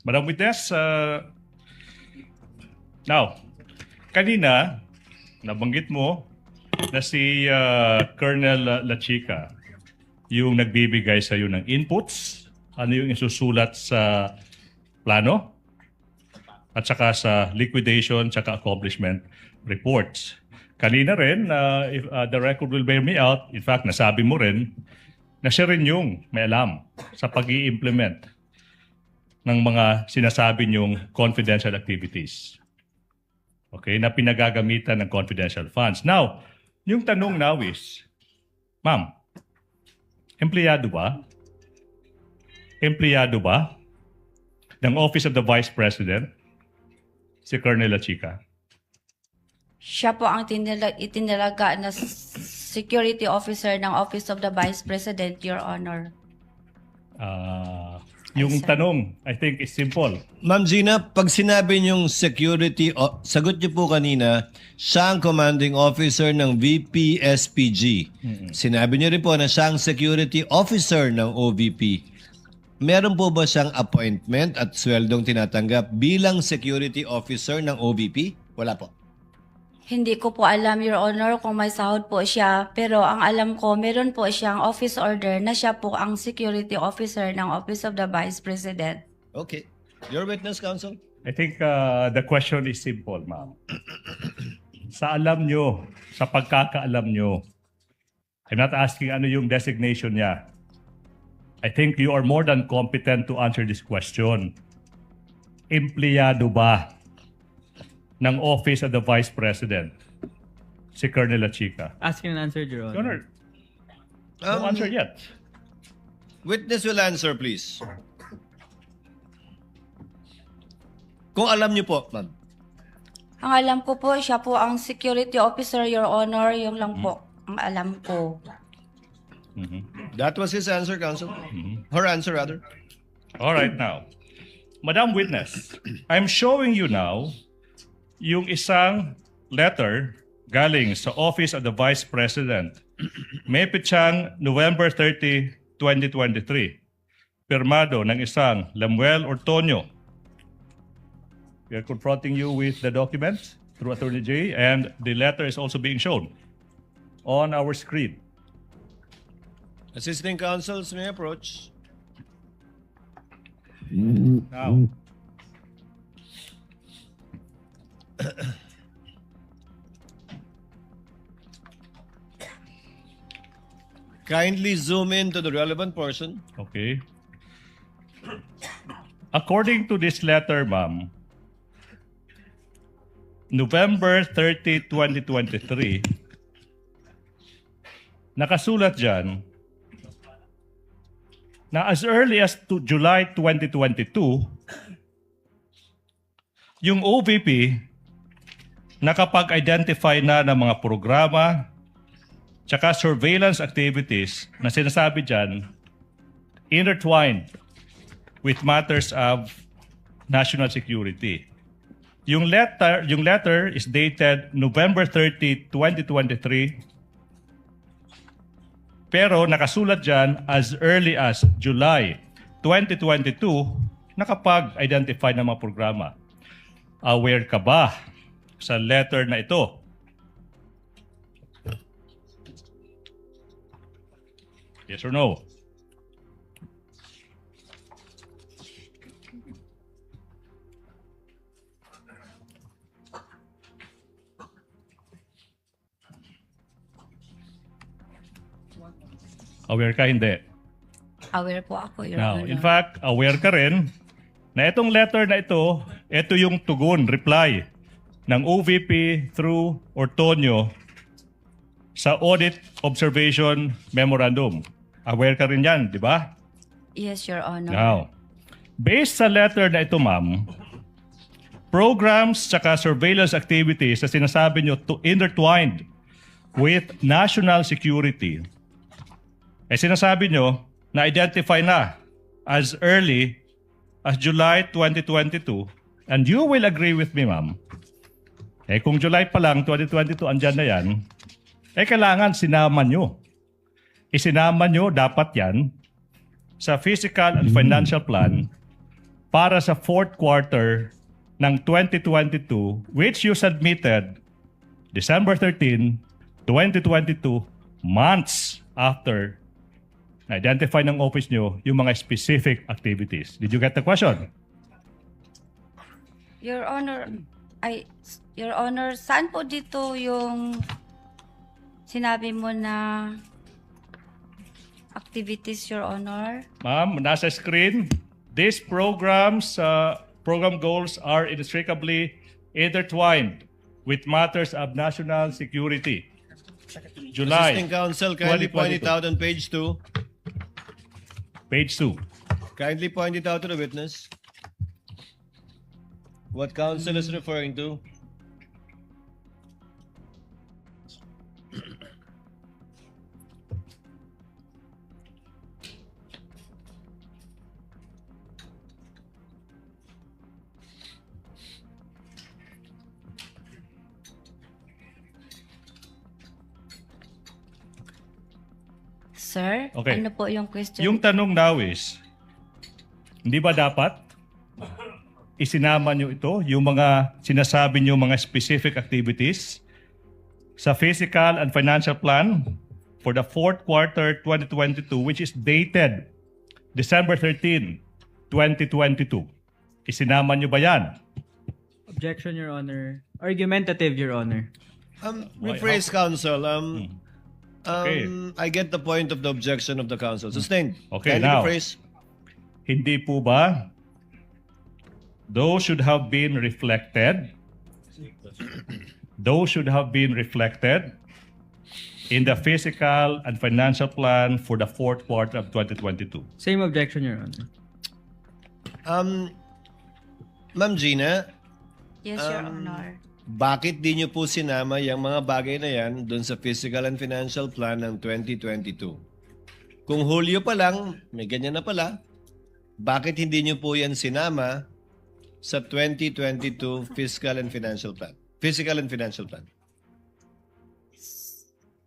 Madam Witness, now, kanina, nabanggit mo na si Colonel Lachica yung nagbibigay sa iyo ng inputs, ano yung isusulat sa plano, at saka sa liquidation, saka accomplishment reports. Kanina rin, if the record will bear me out, in fact, nasabi mo rin na siya rin yung may alam sa pag-i-implement ng mga sinasabi niyong confidential activities. Okay, na pinagagamitan ng confidential funds. Now, yung tanong now is, ma'am, empleyado ba? Empleyado ba ng Office of the Vice President si Colonel Lachica? Siya po ang itinalaga na security officer ng Office of the Vice President, Your Honor. Yung tanong, I think, is simple. Ma'am Gina, pag sinabi niyong security, sagot niyo po kanina, siya ang commanding officer ng VP-SPG. Sinabi niyo rin po na siya ang security officer ng OVP. Meron po ba siyang appointment at sweldong tinatanggap bilang security officer ng OVP? Wala po. Hindi ko po alam, Your Honor, kung may sahod po siya. Pero ang alam ko, meron po siyang office order na siya po ang security officer ng Office of the Vice President. Okay. Your witness, counsel? I think the question is simple, ma'am. Sa alam nyo, sa pagkakaalam nyo, I'm not asking ano yung designation niya. I think you are more than competent to answer this question. Empleyado ba ng Office of the Vice President si Colonel Lachica? Asking and answered, Your Your Honor. Honor, no answer yet. Witness will answer, please. Kung alam niyo po, ma'am. Ang alam ko po, siya po ang security officer, Your Honor. Yung lang po ang alam ko. That was his answer, counsel. Her answer, rather. All right, now. Madam Witness, I'm showing you now yung isang letter galing sa Office of the Vice President. May pitsang November 30, 2023. Pirmado ng isang Lemuel Ortonio. We are confronting you with the documents through Attorney J, and the letter is also being shown on our screen. Assisting counsels may approach. Now, Kindly zoom in to the relevant portion. okay. According to this letter, ma'am, November 30, 2023, nakasulat dyan na as early as to July 2022, yung OVP nakapag-identify na ng mga programa tsaka surveillance activities na sinasabi dyan intertwined with matters of national security. Yung letter is dated November 30, 2023, pero nakasulat dyan as early as July 2022, nakapag-identify ng mga programa. Aware ka ba sa letter na ito? Yes or no? Aware ka? Hindi. Aware po ako, Your Now, Honor. in fact, aware ka rin na itong letter na ito yung tugon, reply ng OVP through Ortonio sa Audit Observation Memorandum. Aware ka rin yan, di ba? Yes, Your Honor. Now, based sa letter na ito, ma'am, programs tsaka surveillance activities na sinasabi nyo to intertwined with national security, sinasabi nyo na identify na as early as July 2022, and you will agree with me, ma'am, kung July pa lang, 2022, andyan na yan, kailangan sinama nyo. Isinama nyo dapat yan sa Physical and Financial Plan para sa fourth quarter ng 2022 which you submitted December 13, 2022, months after na-identify ng office nyo yung mga specific activities. Did you get the question? Your Honor, saan po dito yung sinabi mo na activities, Your Honor? Ma'am, nasa screen, these programs, program goals are inextricably intertwined with matters of national security. July Assisting counsel, kindly point it 2022. out on page 2. Page 2. Kindly point it out to the witness. What counsel is referring to? Sir, Okay. ano po yung question? Yung tanong now is, hindi ba dapat isinama nyo ito, yung mga sinasabi nyo mga specific activities sa Physical and Financial Plan for the fourth quarter 2022 which is dated December 13, 2022. Isinama nyo ba yan? Objection, Your Honor. Argumentative, Your Honor. Rephrase counsel. Okay. I get the point of the objection of the counsel. Sustained. Okay, Kindly now. rephrase. Hindi po ba those should have been reflected in the Physical and Financial Plan for the fourth quarter of 2022. Same objection, Your Honor. Ma'am Gina, Yes, Your Honor. bakit di nyo po sinama yung mga bagay na yan dun sa Physical and Financial Plan ng 2022? Kung Hulyo pa lang, may ganyan na pala, bakit hindi nyo po yan sinama sa 2022 Fiscal and Financial Plan? Physical and Financial Plan.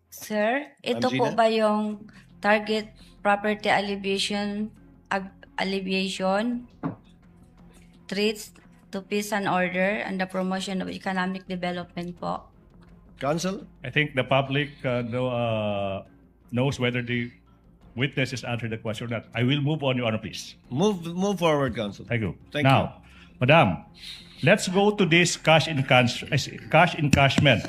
Sir, ito Ma'am po Gina? ba yung target property alleviation, threats to peace and order, and the promotion of economic development po? Counsel? I think the public knows whether the witness has answered the question or not. I will move on, Your Honor, please. Move forward, Counsel. Thank you. Thank now, Madam, let's go to this cash encashment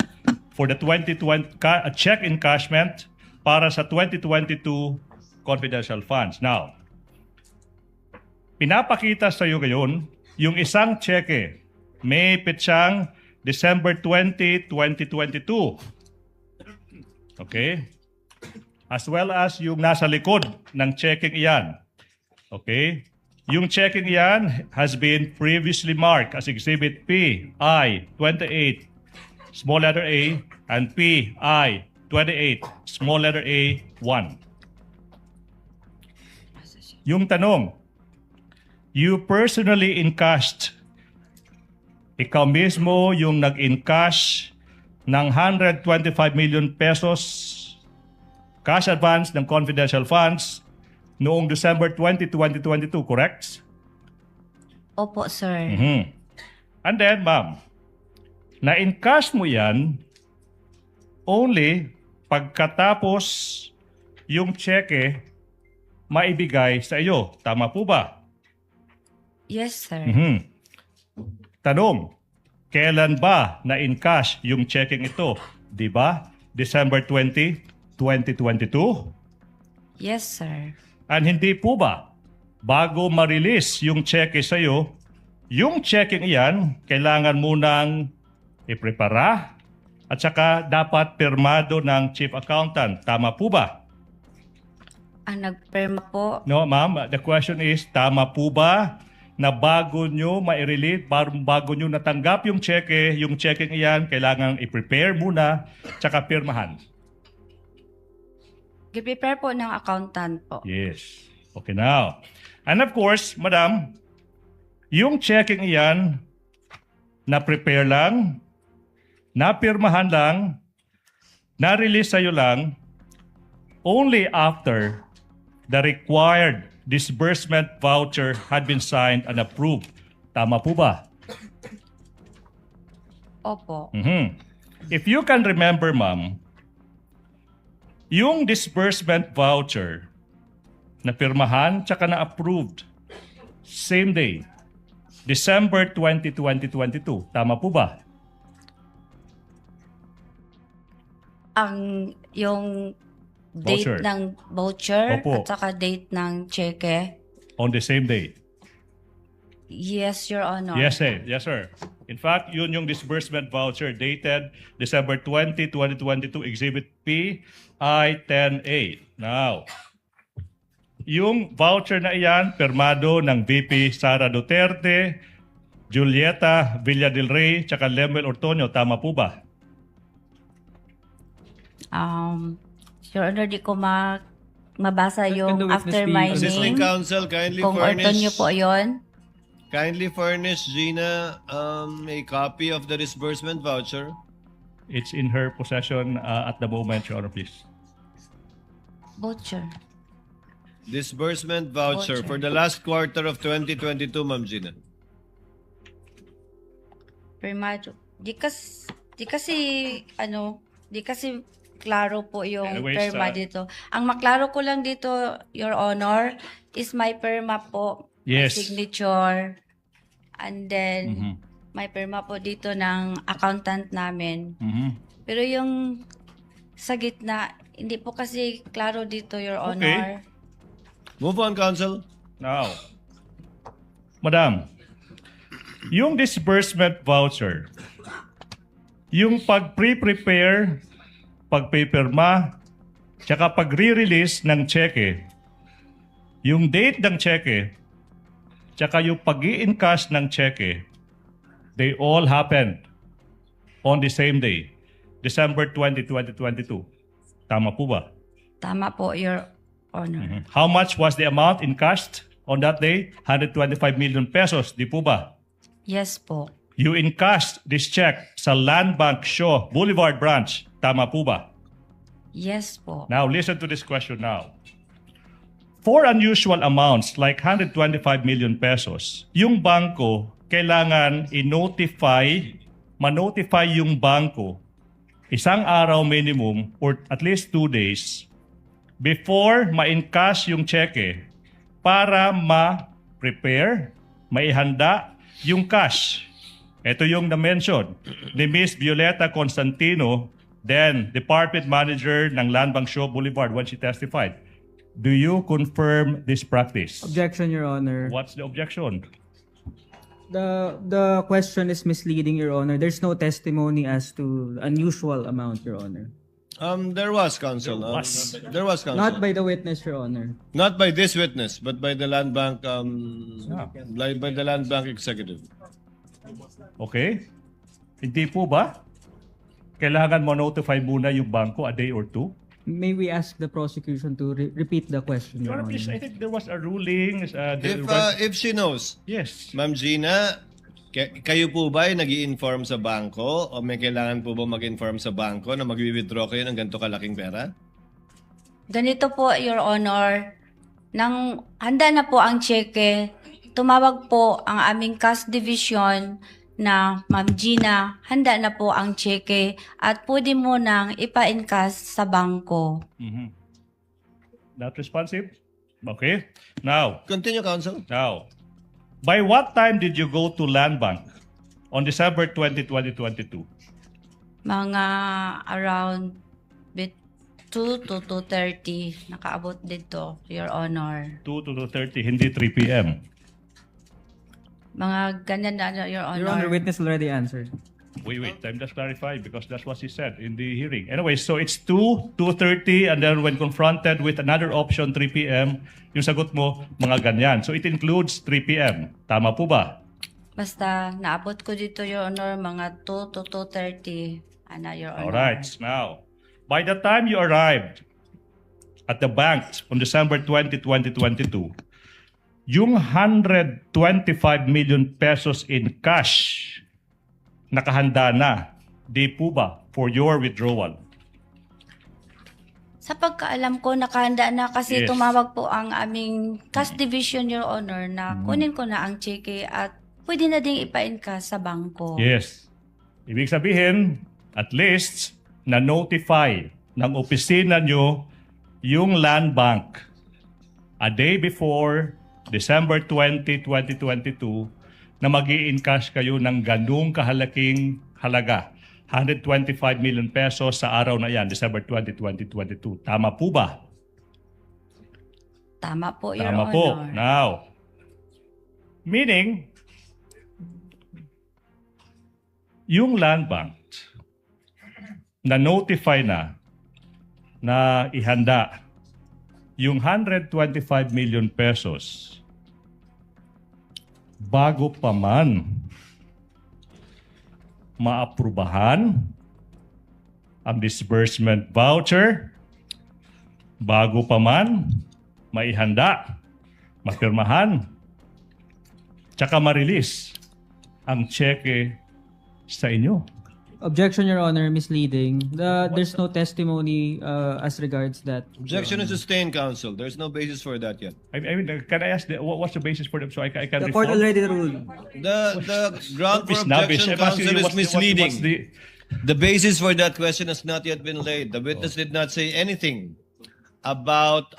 for the 2020 check encashment para sa 2022 confidential funds. Now, pinapakita sa iyo ngayon yung isang cheque may petsang December 20, 2022. Okay? As well as yung nasa likod ng checking iyan. Okay? Yung checking iyan has been previously marked as Exhibit PI 28, small letter A, and PI 28, small letter A 1. Yung tanong, you personally encashed, ikaw mismo yung nag-encash ng 125 million pesos cash advance ng confidential funds noong December 20, 2022, correct? Opo, sir. Mhm. And then, ma'am, na-encash mo yan only pagkatapos yung cheque maibigay sa iyo. Tama po ba? Yes, sir. Mhm. Tanong, kailan ba na-encash yung checking ito? Di ba? December 20, 2022? Yes, sir. And hindi po ba, bago ma-release yung cheque sa iyo, yung checking iyan, kailangan munang iprepara at saka dapat pirmado ng chief accountant. Tama po ba? Ang nagpirma po, No, ma'am. The question is, tama po ba na bago nyo ma-release, bago nyo natanggap yung checking iyan, kailangan i-prepare muna, tsaka pirmahan? giprepare po ng accountant po. Yes. Okay now. And of course, madam, yung checking iyan, na-prepare lang, napirmahan lang, na-release sa'yo lang, only after the required disbursement voucher had been signed and approved. Tama po ba? Opo. If you can remember, ma'am, yung disbursement voucher na pirmahan tsaka na approved same day, December 20, 2022. Tama po ba? Yung Voucher. date ng voucher Opo. at saka date ng cheque. On the same day. Yes, Your Honor. Yes, sir. Yes, sir. In fact, yun yung disbursement voucher dated December 20, 2022, Exhibit P, I-10A. Now, yung voucher na iyan, permado ng VP Sara Duterte, Julieta Villa del Rey, tsaka Lemuel Ortonio. Tama po ba? Your Honor, di ko mabasa Can the yung witness after be- my Assisting name. counsel, kindly Kung Ortonio po yun. furnish Gina a copy of the disbursement voucher. It's in her possession at the moment, Your Honor, please. Voucher. Disbursement voucher Voucher. for the last quarter of 2022, Ma'am Gina. Primado. Di kasi klaro po yung Anyways, perma dito. Ang maklaro ko lang dito, Your Honor, is my perma po. Yes. My signature. And then, may perma po dito ng accountant namin. Pero yung sa gitna, hindi po kasi klaro dito, Your Honor. Move on, counsel. Now, Madam, yung disbursement voucher, yung pag-prepare, pag-paperma, tsaka pag-re-release ng cheque, yung date ng cheque, tsaka yung pag-i-encash ng cheque, they all happened on the same day, December 20, 2022. Tama po ba? Tama po, Your Honor. How much was the amount encashed on that day? 125 million pesos, di po ba? Yes po. You encashed this check sa Land Bank Shaw Boulevard branch. Tama po ba? Yes po. Now, listen to this question now. For unusual amounts like 125 million pesos, yung bangko kailangan ma-notify yung bangko isang araw minimum or at least 2 days before ma-encash yung cheque para ma-prepare, maihanda yung cash. Ito yung na-mention ni Miss Violeta Constantino, then Department Manager ng Land Bank Shaw Boulevard when she testified. Do you confirm this practice? Objection, Your Honor. What's the objection? The question is misleading, Your Honor. There's no testimony as to unusual amount, Your Honor. There was, counsel. There was, counsel. Not by the witness, Your Honor. Not by this witness, but by the Land Bank, Ah. by the Land Bank executive. Okay? Hindi po ba? Kailangan mo notify muna yung bangko a day or two? May we ask the prosecution to repeat the question, Your Your Honor, please, I Honor? think there was a ruling. If she knows, Yes. Ma'am Gina, kayo po ba ay nag-i-inform sa bangko o may kailangan po ba mag-inform sa bangko na mag-withdraw kayo ng ganito kalaking pera? Ganito po, Your Honor, nang handa na po ang cheque, tumawag po ang aming cash division na Ma'am Gina, handa na po ang cheque at pwede mo nang ipa-encash sa bangko. Not responsive? Okay. Now, Continue, counsel. by what time did you go to Land Bank on December 20, 2022? Mga around 2 to 2:30 nakaabot dito, Your Honor. 2 to 2:30, hindi 3 p.m. Mga ganyan na, Your Honor. Your Honor, witness already answered. Wait. Time just clarify because that's what she said in the hearing. Anyway, so it's 2:30, and then when confronted with another option, 3 p.m., yung sagot mo, mga ganyan. So it includes 3 p.m. Tama po ba? Basta naabot ko dito, Your Honor, mga 2 to 2:30. Your Honor. Alright, now, by the time you arrived at the bank on December 20, 2022, yung 125 million pesos in cash nakahanda na, di po ba, for your withdrawal? Sa pagkaalam ko, nakahanda na kasi Yes. tumawag po ang aming cash division, Your Honor, na kunin ko na ang cheque at pwede na ding ipa-encash sa bangko. Yes. Ibig sabihin, at least, na-notify ng opisina nyo yung land bank a day before December 20, 2022 na mag-i-encash kayo ng ganung kahalaking halaga. 125 million pesos sa araw na yan, December 20, 2022. Tama po ba? Tama po, Your Tama Honor. po. Now, meaning, yung land bank na-notify na ihanda yung 125 million pesos bago pa man maaprubahan ang disbursement voucher, bago pa man maihanda, mapirmahan, tsaka ma-release ang cheque sa inyo. Objection, Your Honor, misleading. There's no testimony as regards that. Objection is sustained, counsel. There's no basis for that yet. I mean, can I ask what's the basis for them so I can The court respond? already ruled. The ground for Snobbish. objection, I'm asking counsel, you, is misleading. what's the- The basis for that question has not yet been laid. The witness did not say anything about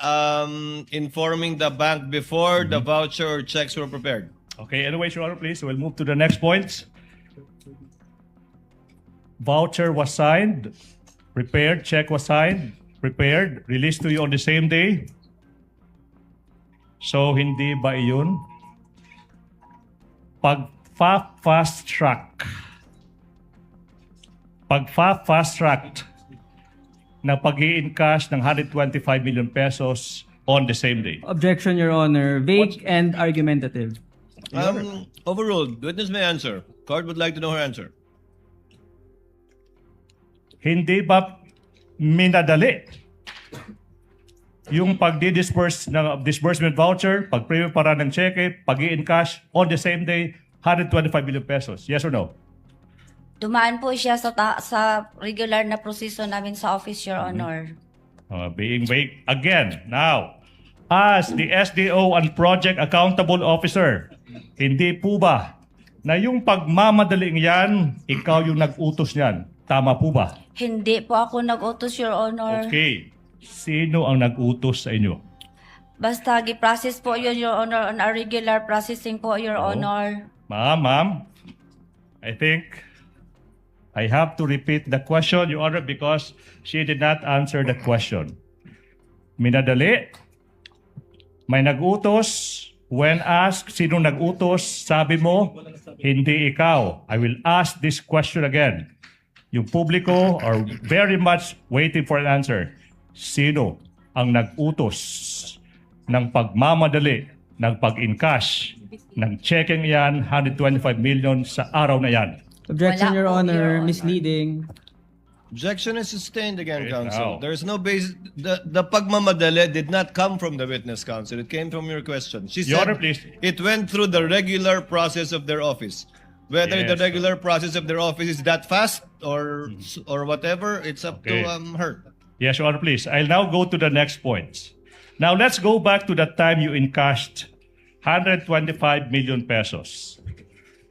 informing the bank before the voucher or checks were prepared. Okay, anyways, Your Honor, please, we'll move to the next point. Voucher was signed, prepared, check was signed, prepared, released to you on the same day. So, hindi ba iyon? Pag-fast track. Pag-fast track na pag-i-encash ng 125 million pesos on the same day. Objection, Your Honor. Vague and argumentative. Overruled. Witness may answer. Court would like to know her answer. Hindi ba minadali yung pagdi-disperse ng disbursement voucher, pag-prepare para ng cheque, pag-i-encash on the same day, 125 million pesos? Yes or no? Dumaan po siya sa regular na proseso namin sa office, Your Honor. Being vague again. Now, as the SDO and Project Accountable Officer, hindi po ba na yung pagmamadaling yan, ikaw yung nag-utos niyan? Tama po ba? Hindi po ako nag-utos, Your Honor. Okay. Sino ang nag-utos sa inyo? Basta gi-process po yun, Your Honor, on a regular processing po, Your Honor. Ma'am, I think I have to repeat the question, Your Honor, because she did not answer the question. Minadali? May nag-utos? When asked, sino nag-utos? Sabi mo, hindi ikaw. I will ask this question again. Yung publiko are very much waiting for an answer. Sino ang nag-utos ng pagmamadali, ng pag-encash, ng checking yan, 125 million sa araw na yan? Objection, Wala Your po, Honor. Your Honor. Misleading. Objection is sustained again, Okay, counsel. now. There is no basis. The pagmamadali did not come from the witness, counsel. It came from your question. She Your said Honor, please. it went through the regular process of their office. Whether the Yes. regular process of their office is that fast or whatever, it's up Okay. to her. Yes, Your Honor, please. I'll now go to the next point. Now, let's go back to the time you encashed 125 million pesos.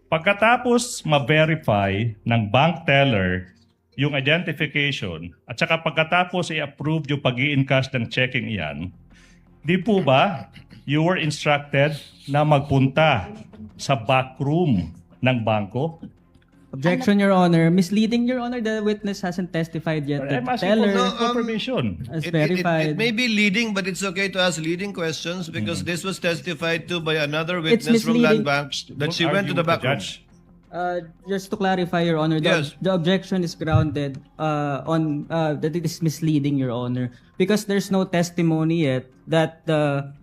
Pagkatapos ma-verify ng bank teller yung identification at saka pagkatapos i-approve yung pag-i-encash ng checking iyan, di po ba you were instructed na magpunta sa backroom ng bangko? Objection, Your Honor. Misleading, Your Honor. The witness hasn't testified yet. The I'm asking teller for confirmation. has It verified. may be leading, but it's okay to ask leading questions because this was testified to by another It's witness from Land misleading. Bank that she Don't went to argue the with back room. judge. Just to clarify, Your Honor, Yes. the objection is grounded on that it is misleading, Your Honor, because there's no testimony yet that the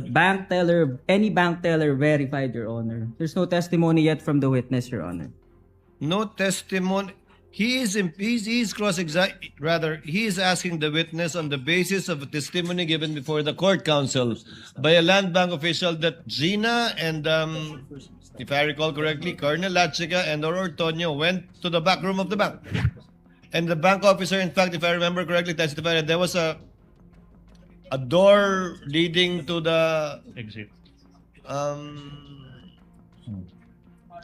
bank teller, any bank teller verified, Your Honor. There's no testimony yet from the witness, Your Honor. No testimony. He is asking the witness on the basis of a testimony given before the court counsel by a land bank official that Gina and if I recall correctly, Colonel Lachica and or Tonyo went to the back room of the bank. And the bank officer, in fact, if I remember correctly, testified that there was a door leading to the Exit.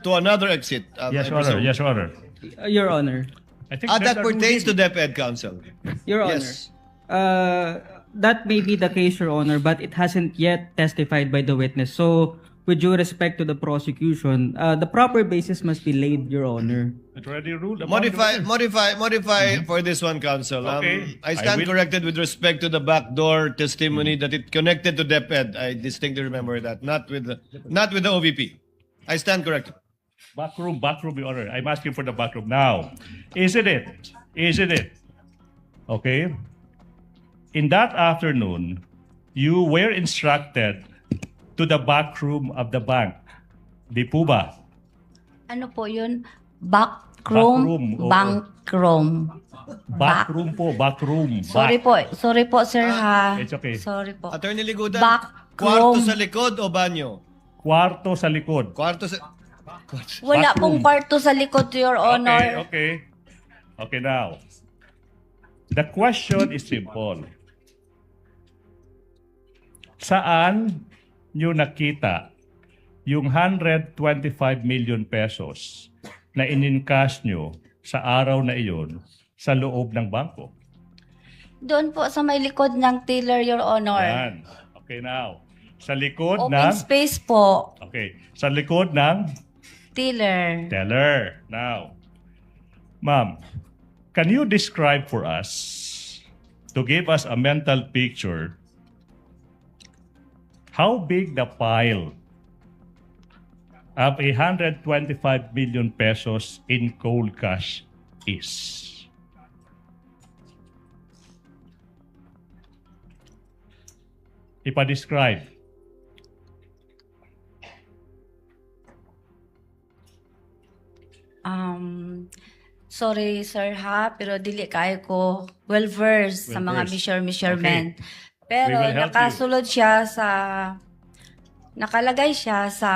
to another exit. Yes, I Your Honor. presume. Yes, Your Honor. Your Honor. I think That there's a pertains to ruling. DepEd, counsel. Your Honor. Yes. That may be the case, Your Honor, but it hasn't yet testified by the witness. So, with due respect to the prosecution, the proper basis must be laid, Your Honor. It already ruled upon Modify the- for this one, counsel. Okay. I stand I will- corrected with respect to the backdoor testimony that it connected to DepEd. I distinctly remember that, not with the OVP. I stand corrected. Backroom, Your Honor. I'm asking for the backroom now. Isn't it? Isn't it? Okay. In that afternoon, you were instructed to the backroom of the bank. Di po ba? Ano po yun? Backroom, oo. Bankroom. Backroom po, backroom. Sorry po, sir, ha? It's okay. Sorry po. Attorney Ligudan, Backroom. kwarto sa likod o banyo? Kwarto sa likod. Kwarto sa... Wala backroom. pong kwarto sa likod, Your Honor. Okay. Okay, now. The question is simple. Saan nyo nakita yung 125 million pesos na inincash nyo sa araw na iyon sa loob ng bangko? Doon po sa may likod ng teller, Your Honor. Yan. Okay, now. Sa likod Open ng... space po, Okay. Sa likod ng teller. teller. Now, ma'am, can you describe for us, to give us a mental picture, how big the pile of 125 million pesos in cold cash is? Ipa-describe. Sorry, sir, ha? Pero dili kayo ko well-versed sa mga Well-versed. measurement. We Pero will help nakasulod siya sa... Nakalagay siya sa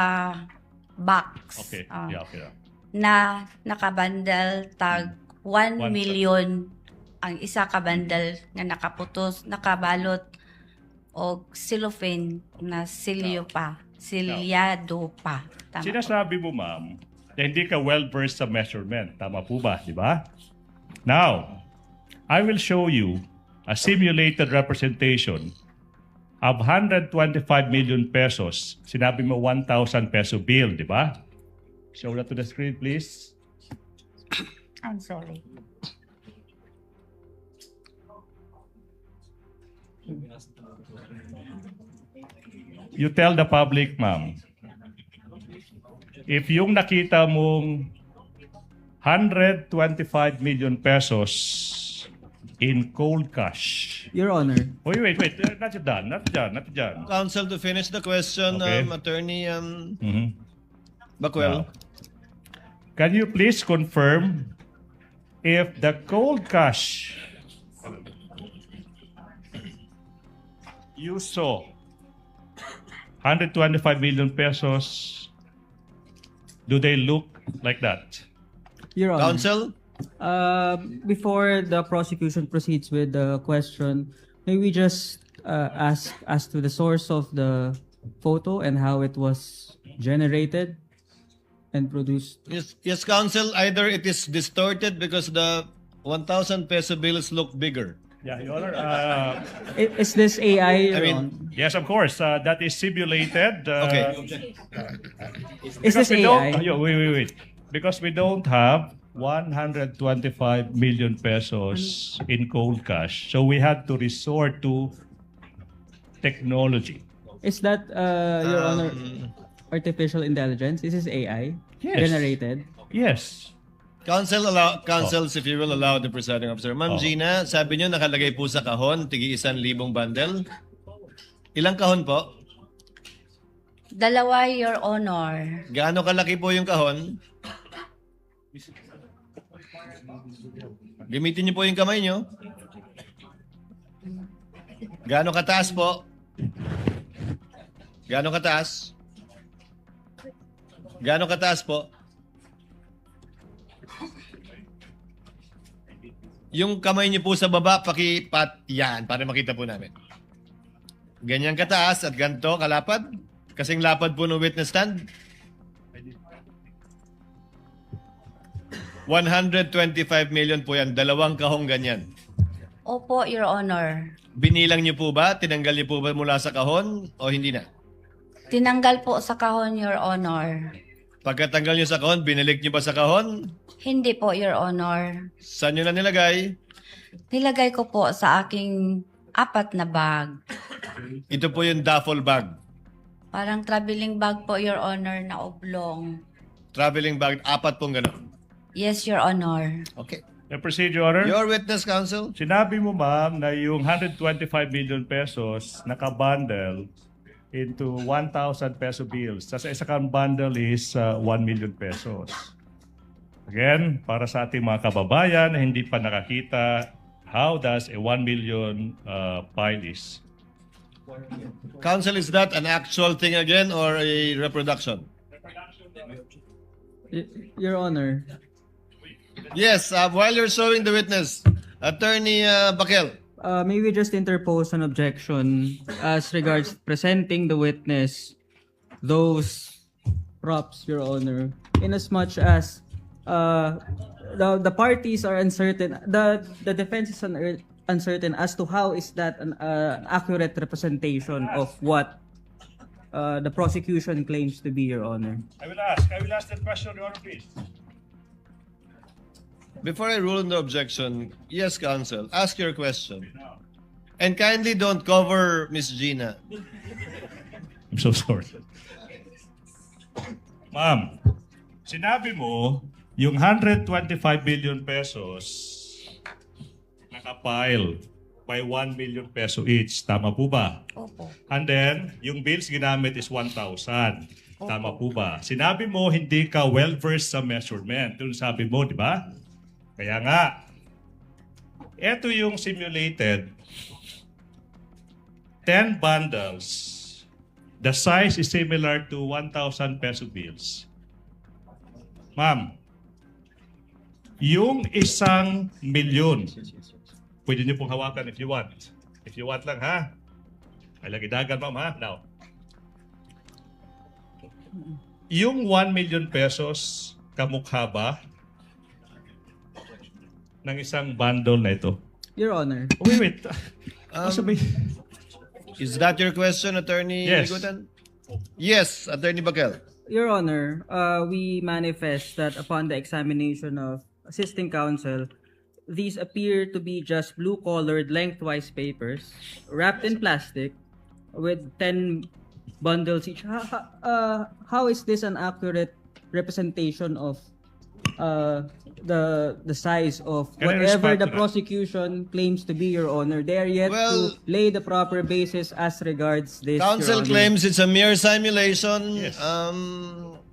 box. Okay. Ah, Yeah, okay. na nakabandal tag 1 One- million ang isa ka bandal nga nakaputos, nakabalot og cellophane na silyo pa, silyado pa. Tama po. Sinasabi mo, ma'am, na hindi ka well-versed sa measurement. Tama po ba? Di ba? Now, I will show you a simulated representation of 125 million pesos. Sinabi mo 1,000 peso bill, di ba? Show that to the screen, please. I'm sorry. You tell the public, ma'am, if yung nakita mong 125 million pesos in cold cash. Your Honor. Wait. Not done. Counsel, to finish the question, Okay. Attorney Mhm. Bacuel. Can you please confirm if the cold cash you saw 125 million pesos, do they look like that? Your Honor. Counsel? Before the prosecution proceeds with the question, may we just ask as to the source of the photo and how it was generated and produced? Yes, counsel. Either it is distorted because the 1,000 peso bills look bigger. Yeah, Your Honor. Is this AI? Your I mean, Honor? Yes, of course. That is simulated. Okay. Is this we AI? Wait. Because we don't have 125 million pesos in cold cash. So we had to resort to technology. Is that, Your Honor, artificial intelligence? Is this AI? Yes. Generated? Yes. Counsels, if you will allow the presiding officer. Ma'am Gina, sabi niyo nakalagay po sa kahon, tigi 1,000 bundle. Ilang kahon po? Dalawa, Your Honor. Gaano kalaki po yung kahon? Gamitin niyo po yung kamay niyo. Gaano kataas po? Gaano kataas? Gaano kataas po? Yung kamay niyo po sa baba, pakipat yan para makita po namin. Ganyan kataas at ganito kalapad. Kasing lapad po ng witness stand. 125 million po yan. 2 kahong ganyan. Opo, Your Honor. Binilang niyo po ba? Tinanggal niyo po ba mula sa kahon o hindi na? Tinanggal po sa kahon, Your Honor. Pagkatanggal niyo sa kahon, binalik niyo ba sa kahon? Hindi po, Your Honor. Saan niyo na nilagay? Nilagay ko po sa aking 4 na bag. Ito po yung duffel bag. Parang traveling bag po, Your Honor, na oblong. Traveling bag, 4 pong gano'n. Yes, Your Honor. Okay. May proceed, Your Honor. Your witness, counsel. Sinabi mo, ma'am, na yung 125 million pesos nakabundle into 1,000 peso bills. Tapos isa kang bundle is 1 million pesos. Again, para sa ating mga kababayan na hindi pa nakakita, how does a 1 million pile is? Counsel, is that an actual thing again or a reproduction? Your Honor. Yes, while you're showing the witness, Attorney Bakel. May we just interpose an objection as regards presenting the witness those props, Your Honor, in as much as the parties are uncertain, the defense is uncertain as to how is that an accurate representation of what the prosecution claims to be, Your Honor. I will ask that question, Your Honor, please. Before I rule on the objection, yes, counsel, ask your question. And kindly don't cover Miss Gina. I'm so sorry. Ma'am, sinabi mo, yung 125 billion pesos nakapile by 1 million peso each. Tama po ba? Opo. And then, yung bills ginamit is 1,000. Tama po ba? Sinabi mo, hindi ka well-versed sa measurement. Yung sabi mo, di ba? Kaya nga, ito yung simulated 10 bundles. The size is similar to 1,000 peso bills. Ma'am, yung 1 milyon, pwede niyo pong hawakan if you want. If you want lang, ha? Ay, lagi dagan, ma'am, ha? Now, yung 1 million pesos, kamukha ba ng isang bundle na ito? Your Honor. Oh, wait. Sabi, Is that your question, Attorney Yes. Ligutan? Yes, Attorney Bakel. Your Honor, we manifest that upon the examination of assisting counsel, these appear to be just blue-colored lengthwise papers wrapped in plastic with 10 bundles each. How is this an accurate representation of the size of Can I whatever respond the to that? prosecution claims to be, Your Honor? They are yet Well- to lay the proper basis as regards this, Counsel Your Honor. claims it's a mere simulation. Yes.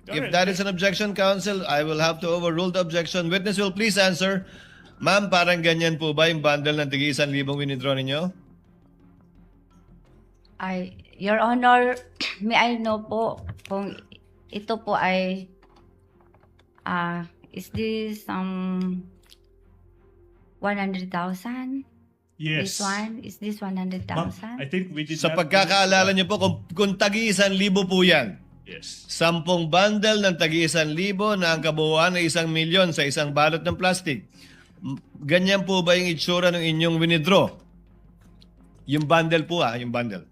If that is an objection, counsel, I will have to overrule the objection. Witness will please answer. Ma'am, parang ganyan po ba yung bundle ng tigi 1,000 winidraw ninyo? Your Honor, may I know po kung ito po ay is this 100,000? yes. This one? Is this Ma'am, 100,000? I think we did Sa not- pagkakaalala niyo po, kung tagi 1,000 po yan, Yes. 10 bundle ng tagi 1,000 na ang kabuuan ay 1 milyon sa isang balot ng plastic. Ganyan po ba yung itsura ng inyong winidraw? Yung bundle po yung bundle.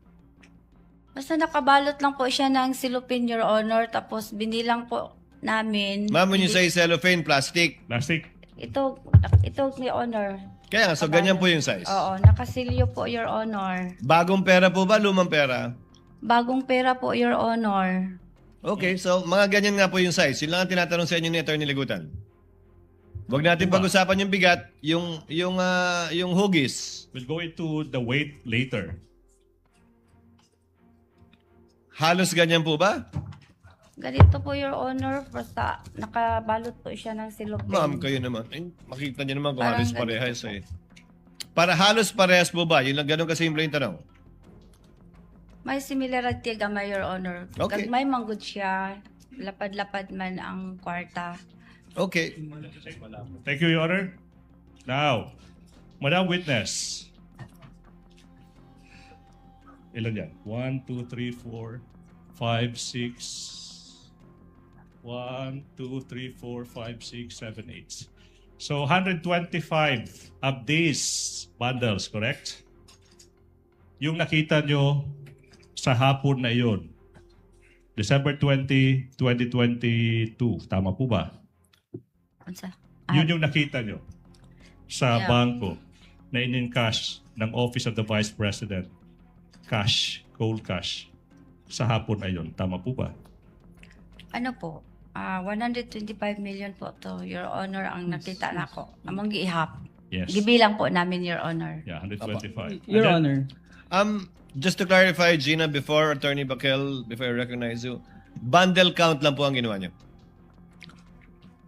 Basta nakabalot lang po siya ng silupin, Your Honor, tapos binilang po namin. Ma'am, when you say cellophane, plastic. Plastic. Ito, Your Honor. Kaya nga, so ganyan po yung size. Oo, nakasilyo po, Your Honor. Bagong pera po ba, lumang pera? Bagong pera po, Your Honor. Okay, so mga ganyan nga po yung size. Yun lang ang tinatanong sa inyo ni Attorney Ligutan. Huwag natin pag-usapan yung bigat, yung hugis. We'll go into the weight later. Halos ganyan po ba? Ganito po, Your Honor. Basta nakabalot po siya ng silupin. Ma'am, kayo naman. Ay, makita niyo naman kung Parang halos parehas Para halos parehas po ba? Yun lang, ganun kasimple yung tanong. May similarity gama, Your Honor. Okay. May manggod siya. Lapad-lapad man ang kwarta. Okay. Thank you, Your Honor. Now, Madam Witness. Ilan yan? 1, 2, 3, 4, 5, 6. 1, 2, 3, 4, 5, 6, 7, 8. So 125 of these bundles, correct? Yung nakita nyo sa hapon na yun, December 20, 2022. Tama po ba? Unsa? Yun yung nakita nyo sa Yeah. bangko na in-encash ng Office of the Vice President. Cash, cold cash. Sa hapon na yun. Tama po ba? Ano po? 125 million po to, Your Honor, ang nakita nako. Among giihap. Yes. Gibilang po namin, Your Honor. Yeah, 125. Your And then- Honor. Just to clarify, Gina, before Attorney Bakel, before I recognize you, bundle count lang po ang ginawa niyo.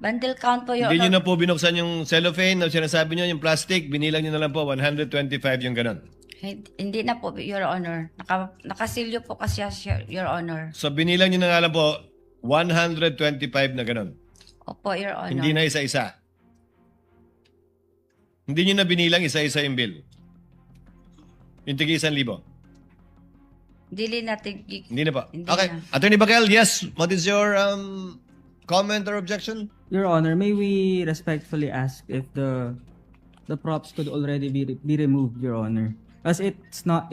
Bundle count po, Your Hindi niyo Honor. na po binuksan yung cellophane na sinasabi niyo, yung plastic, binilang niyo na lang po, 125 yung ganun. Hindi na po, Your Honor. Nakasilyo po kasi siya, Your Honor. So binilang niyo na nga lang po, 125 na ganun. Opo, Your Honor. Hindi na isa-isa. Hindi niyo na binilang isa-isa yung bill. Yung tigi 1,000. Dili natin Hindi na po. Hindi Okay. na. Attorney Bakel, yes. What is your comment or objection? Your Honor, may we respectfully ask if the props could already be removed, Your Honor, as it's not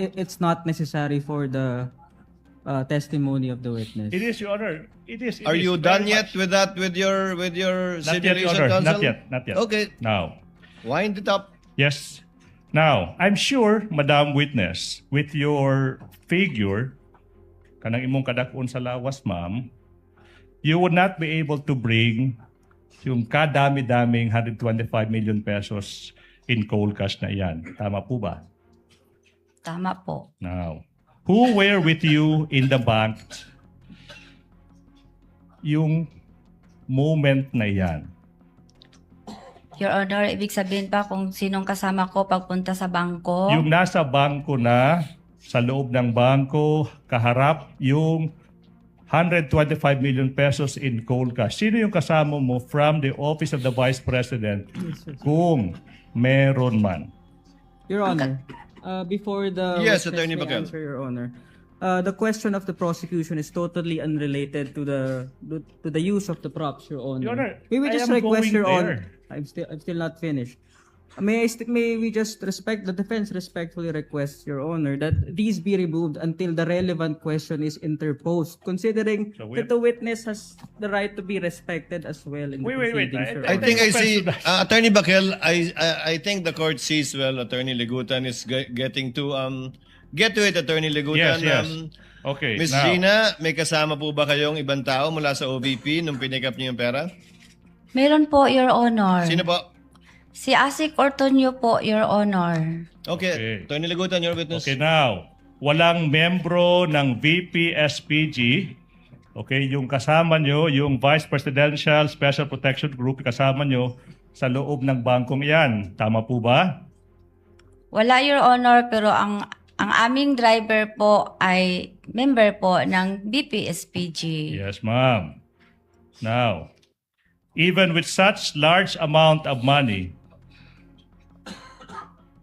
necessary for the testimony of the witness. It is, Your Honor. It is. Are is you very done yet much. with that with your Not yet, Your simulation Honor. counsel? Not yet. Not yet. Okay. Now. Wind it up. Yes. Now, I'm sure, Madam Witness, with your figure, kanang imong kadakon sa lawas, ma'am, you would not be able to bring yung kadami-daming 125 million pesos in cold cash na iyan. Tama po ba? Tama po. Now, who were with you in the bank yung moment na iyan? Your Honor, ibig sabihin pa kung sinong kasama ko pagpunta sa bangko. Yung nasa bangko na, sa loob ng bangko, kaharap yung 125 million pesos in cold cash. Sino yung kasama mo from the Office of the Vice President kung meron man? Your Honor, before the Yes, witness Attorney may Bakel. answer, Your Honor, the question of the prosecution is totally unrelated to the use of the props, Your Honor. Your Honor, may we I just am request, going Your there. Honor? I'm still not finished. May we just the defense respectfully request, Your Honor, that these be removed until the relevant question is interposed, considering So we that the witness has the right to be respected as well in the Wait. proceedings, Your I Honor. think I see, Question. Attorney Bakel, I think the court sees well Attorney Legutan is getting to, get to it, Attorney Legutan. Yes. Okay, Miss now, Gina, may kasama po ba kayong ibang tao mula sa OVP nung pinikap niyo yung pera? Meron po, Your Honor. Sino po? Si Asik Ortonio po, Your Honor. Okay. Attorney Legutan, your witness. Okay, now, walang membro ng VP-SPG, okay, yung kasama nyo, yung Vice Presidential Special Protection Group, kasama nyo sa loob ng bangkong iyan. Tama po ba? Wala, Your Honor, pero ang aming driver po ay member po ng BPSPG. Yes, ma'am. Now, even with such large amount of money,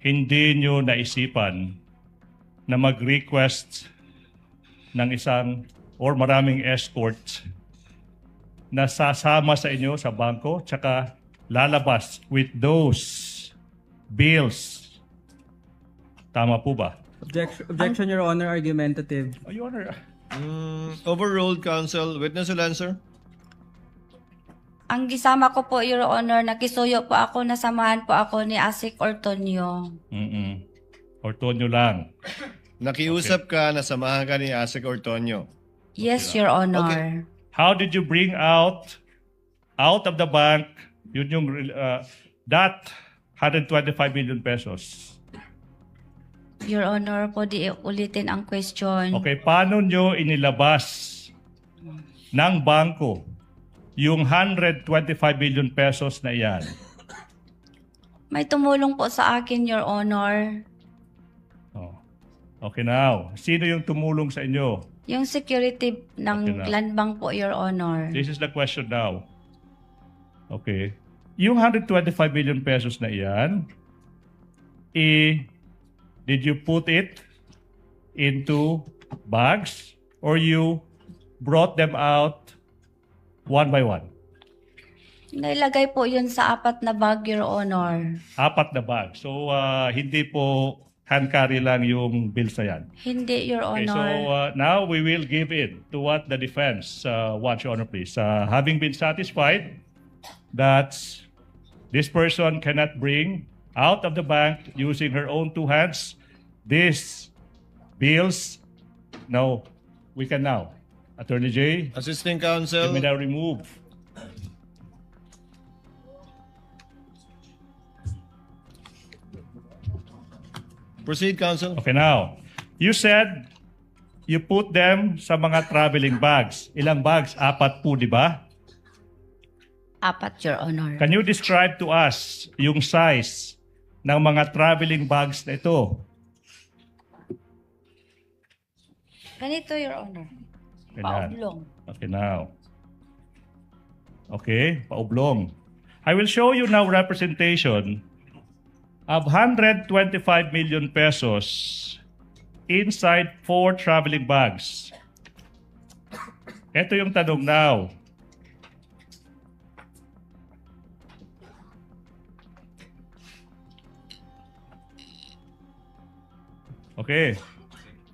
hindi nyo naisipan na mag-request ng isang or maraming escort na sasama sa inyo sa bangko tsaka lalabas with those bills. Tama po ba? Objection, Your Honor, argumentative. Oh, Your Honor. Overruled, counsel. Witness will answer. Ang gisama ko po, Your Honor, nakisuyo po ako, nasamahan po ako ni Asik Ortonio. Ortonio lang. Nakiusap ka, nasamahan ka ni Asik Ortonio. Yes, Your Honor. Okay. How did you bring out of the bank yun yung that 125 million pesos? Your Honor, po di ulitin ang question. Okay, paano nyo inilabas ng bangko yung 125 million pesos na yan? May tumulong po sa akin, Your Honor. Oh. Okay, now. Sino yung tumulong sa inyo? Yung security ng Okay na. land bank po, Your Honor. This is the question now. Okay. Yung 125 million pesos na iyan, did you put it into bags or you brought them out one by one? Nailagay po yun sa 4 na bag, Your Honor. 4 na bag. So, hindi po hand carry lang yung bills na yan. Hindi, Your Okay, so Honor. now we will give in to what the defense wants, Your Honor, please. Having been satisfied that this person cannot bring out of the bank using her own 2 hands these bills, no, we can now. Attorney J, Assisting you counsel. may now remove. Proceed, counsel. Okay, now, you said you put them sa mga traveling bags. Ilang bags? 4 po, di ba? 4, Your Honor. Can you describe to us yung size ng mga traveling bags na ito? Ganito, Your Honor. Ganyan. Paoblong. Okay, now. Okay, paublong. I will show you now representation of 125 million pesos inside 4 traveling bags. Ito yung tanong now. Okay.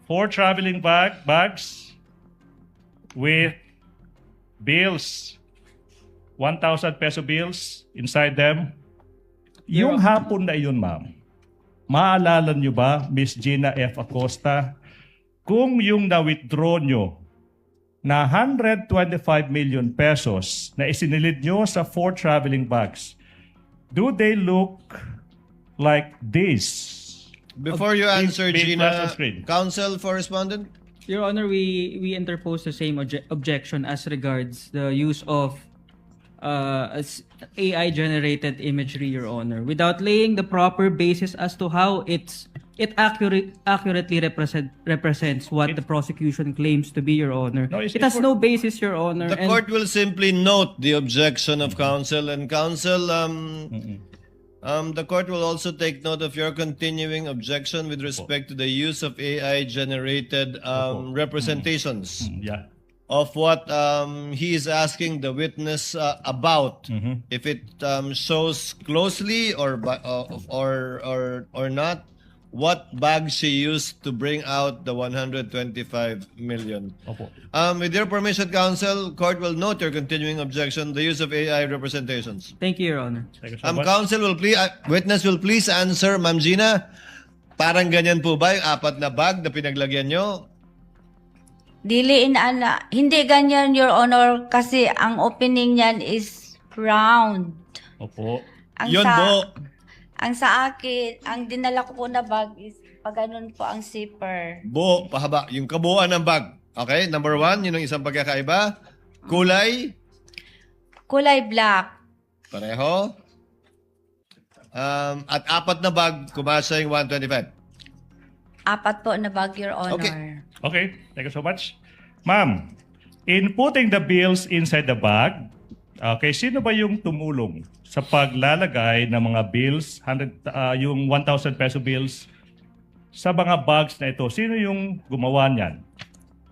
4 traveling bags with bills, 1,000 peso bills inside them. Yung hapon na yun, ma'am, maalala nyo ba, Miss Gina F. Acosta, kung yung na-withdraw nyo na 125 million pesos na isinilid nyo sa 4 traveling bags, do they look like this? Before you answer, Big flash on Gina, screen. counsel for respondent. Your Honor, we interpose the same objection as regards the use of AI-generated imagery, Your Honor, without laying the proper basis as to how it accurately represents what the prosecution claims to be, Your Honor. No, it has no basis, Your Honor. The court will simply note the objection of counsel, and counsel, the court will also take note of your continuing objection with respect to the use of AI-generated representations Yeah. of what he is asking the witness about. If it shows closely or not, what bag she used to bring out the 125 million. Opo. With your permission, counsel, court will note your continuing objection, the use of AI representations. Thank you, Your Honor. Thank you so much. Counsel will please, witness will please answer, Ma'am Gina. Parang ganyan po ba yung 4 na bag na pinaglagyan nyo? Hindi ganyan, Your Honor, kasi ang opening niyan is round. Opo. Yun po. Ang sa akin, ang dinala ko po na bag is pag ganun po ang zipper. Buo, pahaba. Yung kabuuan ng bag. Okay, number 1, yun ang isang pagkakaiba. Kulay, Kulay black. pareho. At 4 na bag, kumasa yung 125. 4 po na bag, Your Honor. Okay. Okay, thank you so much. Ma'am, in putting the bills inside the bag, okay, sino ba yung tumulong sa paglalagay ng mga bills, yung 1,000 peso bills, sa mga bags na ito? Sino yung gumawa niyan?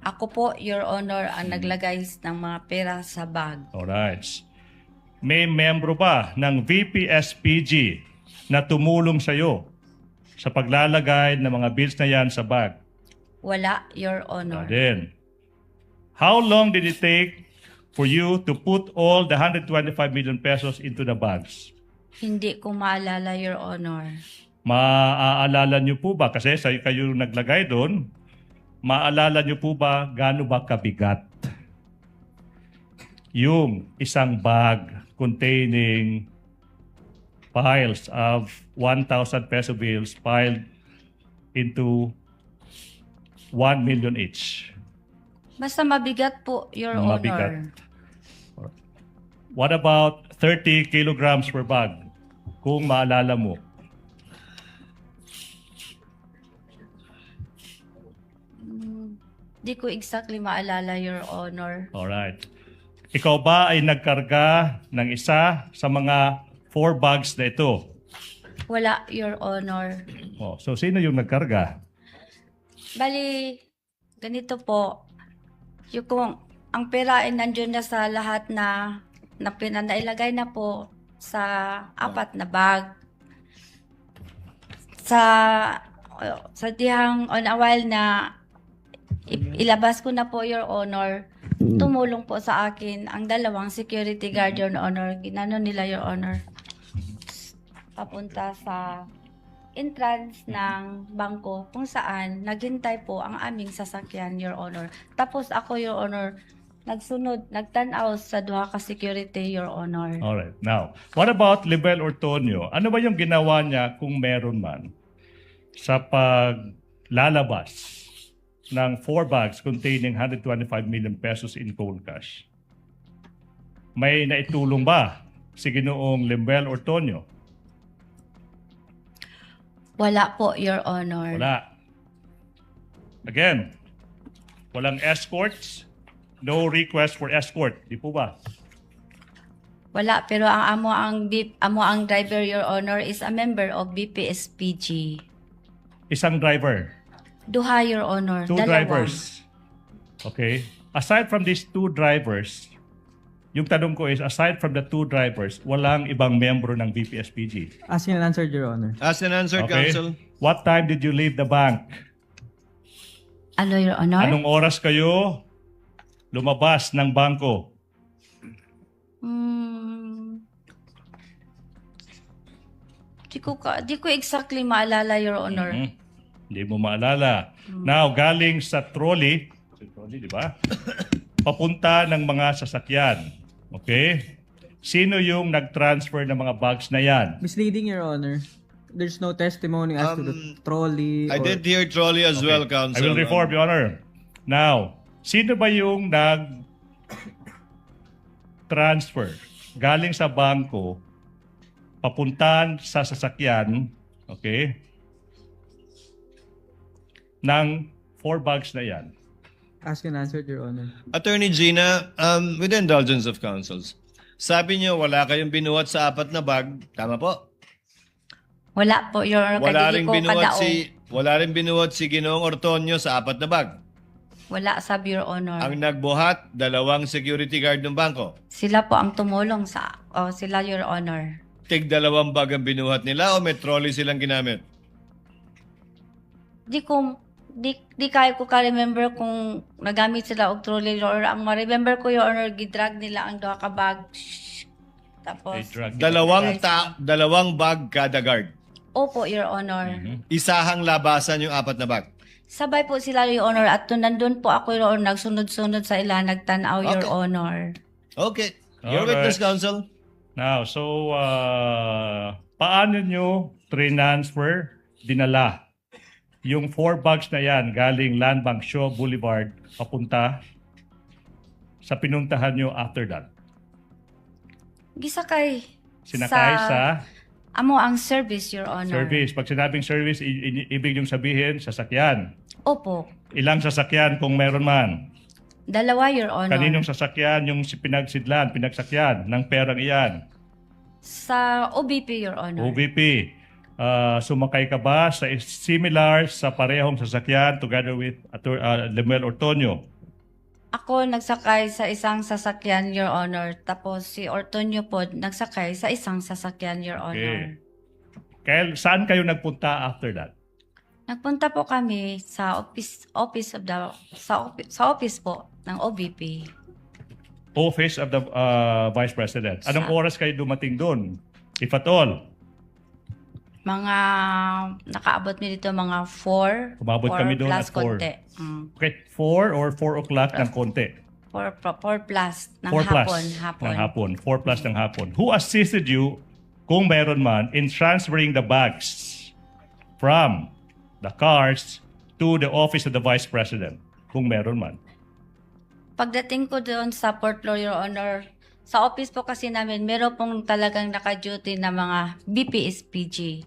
Ako po, Your Honor, ang naglagay ng mga pera sa bag. Alright. May membro ba ng VPSPG na tumulong sa'yo sa paglalagay ng mga bills na yan sa bag? Wala, Your Honor. Then, how long did it take for you to put all the 125 million pesos into the bags? Hindi ko maalala, Your Honor. Maaalala niyo po ba, kasi sa kayo naglagay doon, maaalala niyo po ba gaano ba kabigat yung isang bag containing piles of 1,000 peso bills piled into 1 million each? Basta mabigat po, Your Mabigat. Honor. What about 30 kilograms per bag? Kung maalala mo. Di ko exactly maalala, Your Honor. Alright. Ikaw ba ay nagkarga ng isa sa mga 4 bags na ito? Wala, Your Honor. Oh, so sino yung nagkarga? Bali, ganito po. Yung kung ang pera ay nandiyon na sa lahat na nailagay na po sa apat na bag. Sa dihang on a while na ilabas ko na po, Your Honor, tumulong po sa akin ang dalawang security guard, Your Honor. Ginano nila, Your Honor, papunta sa entrance ng bangko kung saan naghintay po ang aming sasakyan, Your Honor. Tapos ako, Your Honor, nagtanaw sa duha ka security, Your Honor. Alright. Now, what about Libel Ortonio? Ano ba yung ginawa niya kung meron man sa paglalabas ng 4 bags containing 125 million pesos in cold cash? May naitulong ba si Ginoong Libel Ortonio? Wala po, Your Honor. Wala. Again, walang escorts, no request for escort. Di po ba? Wala, pero ang amo ang driver, Your Honor, is a member of BPSPG. Isang driver. Duha, Your Honor. 2 Dalawa. drivers. Okay. Aside from these 2 drivers, yung tanong ko is, aside from the 2 drivers, walang ibang membro ng BPSPG. Asked and answered, Your Honor. Asked and answered, Okay. counsel. What time did you leave the bank? Ano, Your Honor? Anong oras kayo lumabas ng bangko? Di ko exactly maalala, Your Honor. Hindi mo maalala. Now, galing sa trolley, di ba? Papunta ng mga sasakyan. Okay? Sino yung nag-transfer ng mga bags na yan? Misleading, Your Honor. There's no testimony as to the trolley. I or- did hear trolley as well, counsel. I will reform, Your Honor. Now, sino ba yung nag-transfer galing sa bangko, papuntan sa sasakyan, okay, ng 4 bags na yan? Asked and answered, Your Honor. Attorney Gina, with the indulgence of counsels, sabi niyo wala kayong binuhat sa 4 na bag. Tama po? Wala po, Your Honor. Wala Kadili rin ko binuhat si Ginoong Ortonio sa 4 na bag. Wala, sab, Your Honor. Ang nagbuhat, 2 security guard ng bangko. Sila po ang tumulong sila, Your Honor. Tig 2 bag ang binuhat nila o may trolley silang ginamit? Di kaya ko ka-remember kung nagamit sila og trolley, Your Honor. Ang ma-remember ko, Your Honor, gidrag nila ang duha ka bag. Tapos, They drug it. 2 bag kada guard. opo, Your Honor. Isahang labasan yung 4 na bag. Sabay po sila, Your Honor, at nandun po ako, Your Honor, nagsunod-sunod sa ila, nagtanaw, Your Okay. Honor. Okay. Your Alright. witness, counsel. Now, so, paano nyo transfer, dinala, yung 4 bags na yan galing Land Bank Shaw Boulevard papunta sa pinuntahan nyo after that? Gisakay. Sinakay sa Amo ang service, Your Honor. service. Pag sinabing service, ibig yung sabihin, sasakyan. Opo. Ilang sasakyan kung meron man? Dalawa, Your Honor. Kaninong sasakyan yung pinagsakyan ng perang iyan? Sa OBP, Your Honor. OVP. Sumakay ka ba sa similar sa parehong sasakyan together with Lemuel Ortonio? Ako nagsakay sa isang sasakyan, Your Honor. Tapos si Ortonio po nagsakay sa isang sasakyan, Your Honor. Kaya saan kayo nagpunta after that? Nagpunta po kami sa office po ng OBP. Office of the Vice President. Anong oras kayo dumating doon? If at all? Mga nakaabot mi dito mga 4. Umabot kami doon plus at 4. konti. Okay, 4 or 4 o'clock ng konti? 4 plus ng 4 plus hapon. ng hapon. 4 plus ng hapon. Who assisted you, kung meron man, in transferring the bags from the cars to the office of the Vice President? Kung meron man. Pagdating ko doon sa Port Floor, Your Honor, sa office po kasi namin, meron pong talagang naka-duty na mga BPSPG.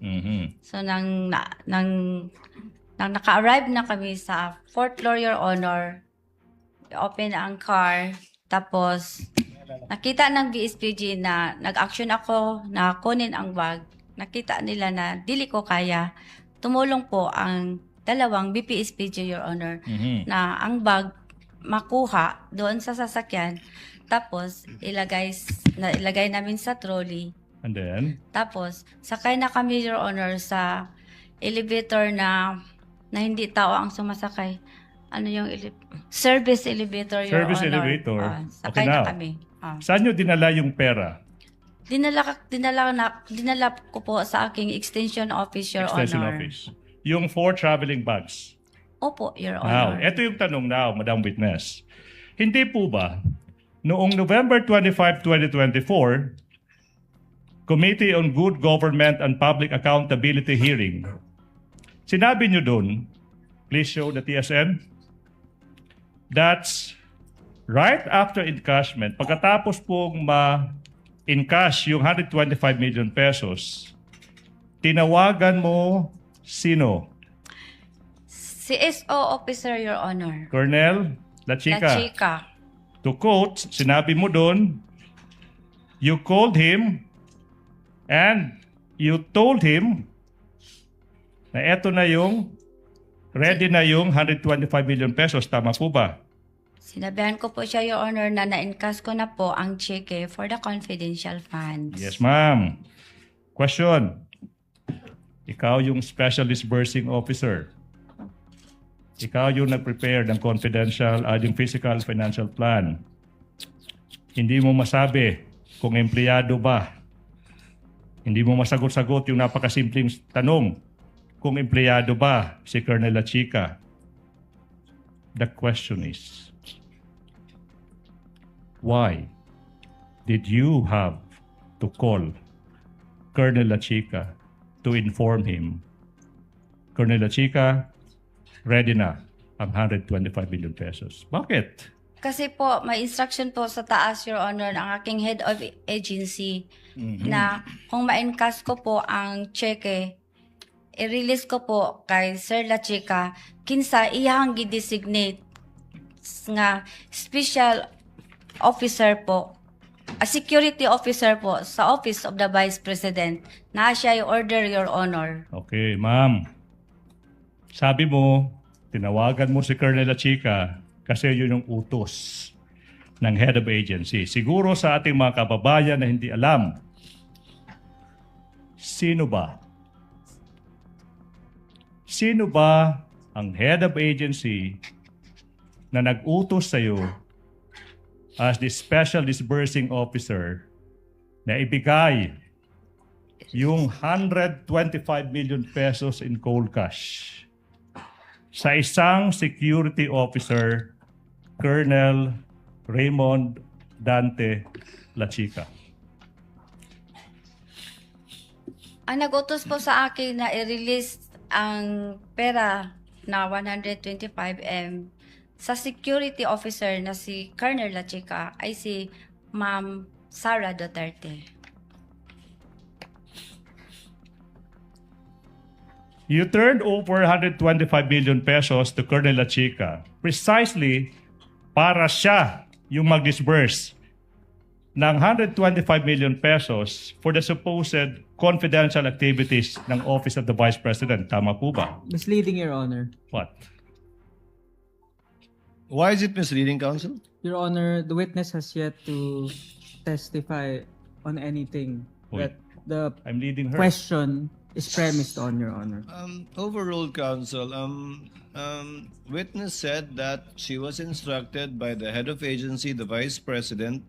So, nang naka-arrive na kami sa 4th floor, Your Honor, open ang car, tapos nakita ng BSPG na nag-action ako na kunin ang bag. nakita nila na dili ko kaya, tumulong po ang dalawang BPSPG, Your Honor, Mhm. na ang bag makuha doon sa sasakyan, tapos ilagay namin sa trolley. And then, Tapos, sakay na kami, Your Honor, sa elevator na hindi tao ang sumasakay. Ano yung service elevator, Your Service Honor. elevator. Sakay Okay, na now. kami. saan nyo dinala yung pera? Dinala ko po sa aking extension office, Your Extension Honor. office. Yung 4 traveling bags. Opo, Your Now, Honor. ito yung tanong now, Madam Witness. Hindi po ba, noong November 25, 2024, Committee on Good Government and Public Accountability hearing, sinabi nyo dun, please show the TSN, that's right after encashment, pagkatapos pong ma-encash yung 125 million pesos, tinawagan mo sino? CSO officer, Your Honor. Colonel Lachica. Lachica. To quote, sinabi mo doon, you called him and you told him na eto na yung ready na yung 125 million pesos. Tama po ba? Sinabihan ko po siya, Your Honor, na na-encash ko na po ang cheque for the confidential funds. Yes, ma'am. Question. Ikaw yung special disbursing officer. Ikaw yung nag-prepare ng confidential, yung physical financial plan. Hindi mo masabi kung empleyado ba. Hindi mo masagot-sagot yung napakasimpleng tanong kung empleyado ba si Colonel Lachica. The question is, why did you have to call Colonel Lachica to inform him, Colonel Lachica, ready na ang 125 million pesos? Bakit? Kasi po, may instruction po sa taas, Your Honor, ng aking head of agency na kung ma-encash ko po ang cheque, i-release ko po kay Sir Lachica, kinsa iyang gi-designate nga special officer po, a security officer po sa Office of the Vice President na siya i-order, Your Honor. Okay, ma'am. Sabi mo, tinawagan mo si Colonel Lachica kasi yun yung utos ng head of agency. Siguro sa ating mga kababayan na hindi alam, sino ba? Sino ba ang head of agency na nag-utos sa'yo as the special disbursing officer na ibigay yung 125 million pesos in cold cash sa isang security officer, Colonel Raymond Dante Lachica? Ang nag-utos po sa akin na i-release ang pera na 125M sa security officer na si Colonel Lachica ay si Ma'am Sara Duterte. You turned over 125 million pesos to Colonel Lachica precisely para siya yung mag-disburse ng 125 million pesos for the supposed confidential activities ng Office of the Vice President. Tama po ba? Misleading, Your Honor. What? Why is it misleading, counsel? Your Honor, the witness has yet to testify on anything Wait. that the I'm leading her. question is premised on, Your Honor. Overruled, counsel. Witness said that she was instructed by the head of agency, the vice president,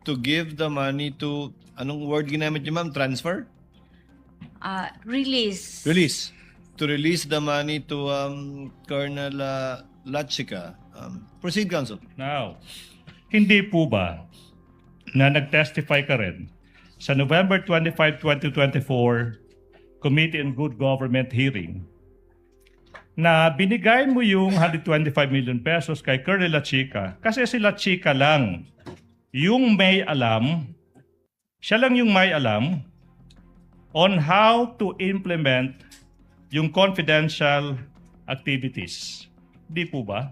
to give the money to, anong word ginamit niyo, ma'am? Transfer? Release. Release. To release the money to Colonel Lachica. Proceed, counsel. Now, hindi po ba na nag-testify ka rin sa November 25, 2024 Committee on Good Government hearing na binigay mo yung 125 million pesos kay Colonel Lachica kasi si Lachica lang yung may alam, siya lang yung may alam on how to implement yung confidential activities. Di po ba?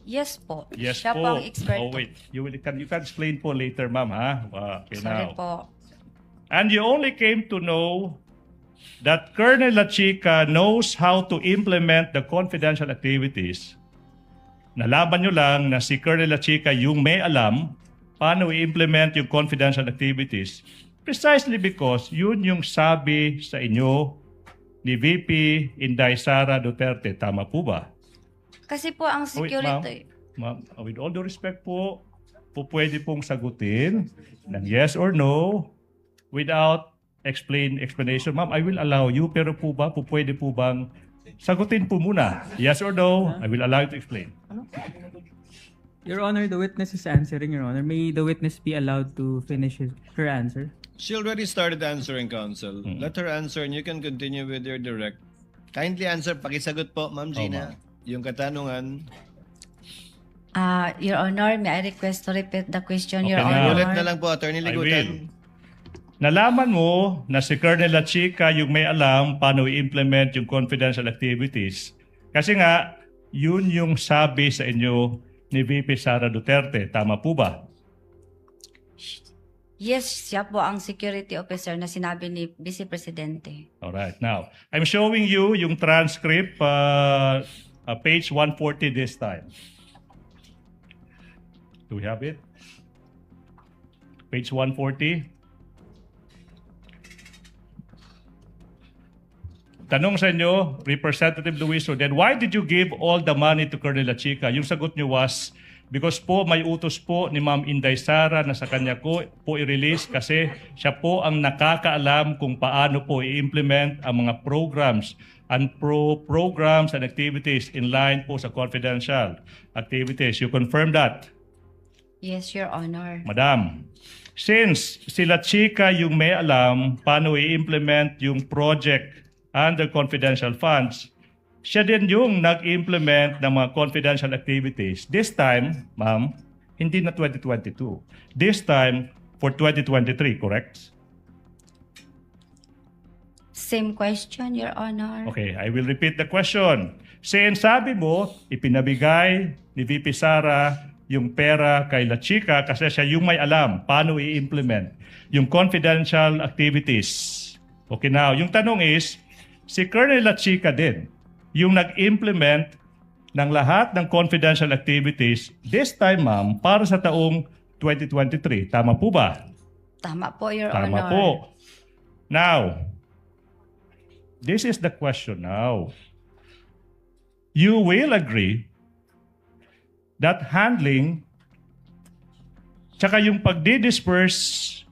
Yes po. Yes Siya po. po ang expert. Oh, wait. You can explain po later, ma'am, ha? Okay, Sorry now. po. And you only came to know that Colonel La Chica knows how to implement the confidential activities. Nalaman nyo lang na si Colonel La Chica yung may alam paano i-implement yung confidential activities precisely because yun yung sabi sa inyo ni VP Inday Sara Duterte. Tama po ba? Kasi po ang security... Ma'am, with all due respect po, pwede pong sagutin ng yes or no without explanation. Ma'am, I will allow you, pero pwede po bang sagutin po muna? Yes or no? I will allow you to explain. Your Honor, the witness is answering, Your Honor. May the witness be allowed to finish her answer? She already started answering, counsel. Let her answer and you can continue with your direct. Kindly answer, pakisagot po, Ma'am Gina. Yung katanungan. Your Honor, may I request to repeat the question, Okay Your na. Honor? Ulit na lang po, Attorney I will. Ligutan. Nalaman mo na si Colonel La Chica yung may alam paano i-implement yung confidential activities. Kasi nga, yun yung sabi sa inyo ni VP Sara Duterte. Tama po ba? Yes, siya po ang security officer na sinabi ni Vice Presidente. Alright. Now, I'm showing you yung transcript, page 140 this time. Do we have it? Page 140. Tanong sa inyo, Representative Luiso, then why did you give all the money to Colonel La Chica? Yung sagot nyo was, because po may utos po ni Ma'am Inday Sara na sa kanya po i-release kasi siya po ang nakakaalam kung paano po i-implement ang mga programs and programs and activities in line po sa confidential activities. You confirm that? Yes, Your Honor. Madam, since si La Chica yung may alam paano i-implement yung project under confidential funds, siya din yung nag-implement ng mga confidential activities. This time, ma'am, hindi na 2022. This time, for 2023, correct? Same question, Your Honor. Okay, I will repeat the question. Since sabi mo, ipinabigay ni VP Sara yung pera kay La Chica kasi siya yung may alam paano i-implement yung confidential activities. Okay, now, yung tanong is, si Colonel La Chica din, yung nag-implement ng lahat ng confidential activities, this time, ma'am, para sa taong 2023. Tama po ba? Tama po, Your Tama Honor. po. Now, this is the question now. You will agree that handling tsaka yung pagdi-disperse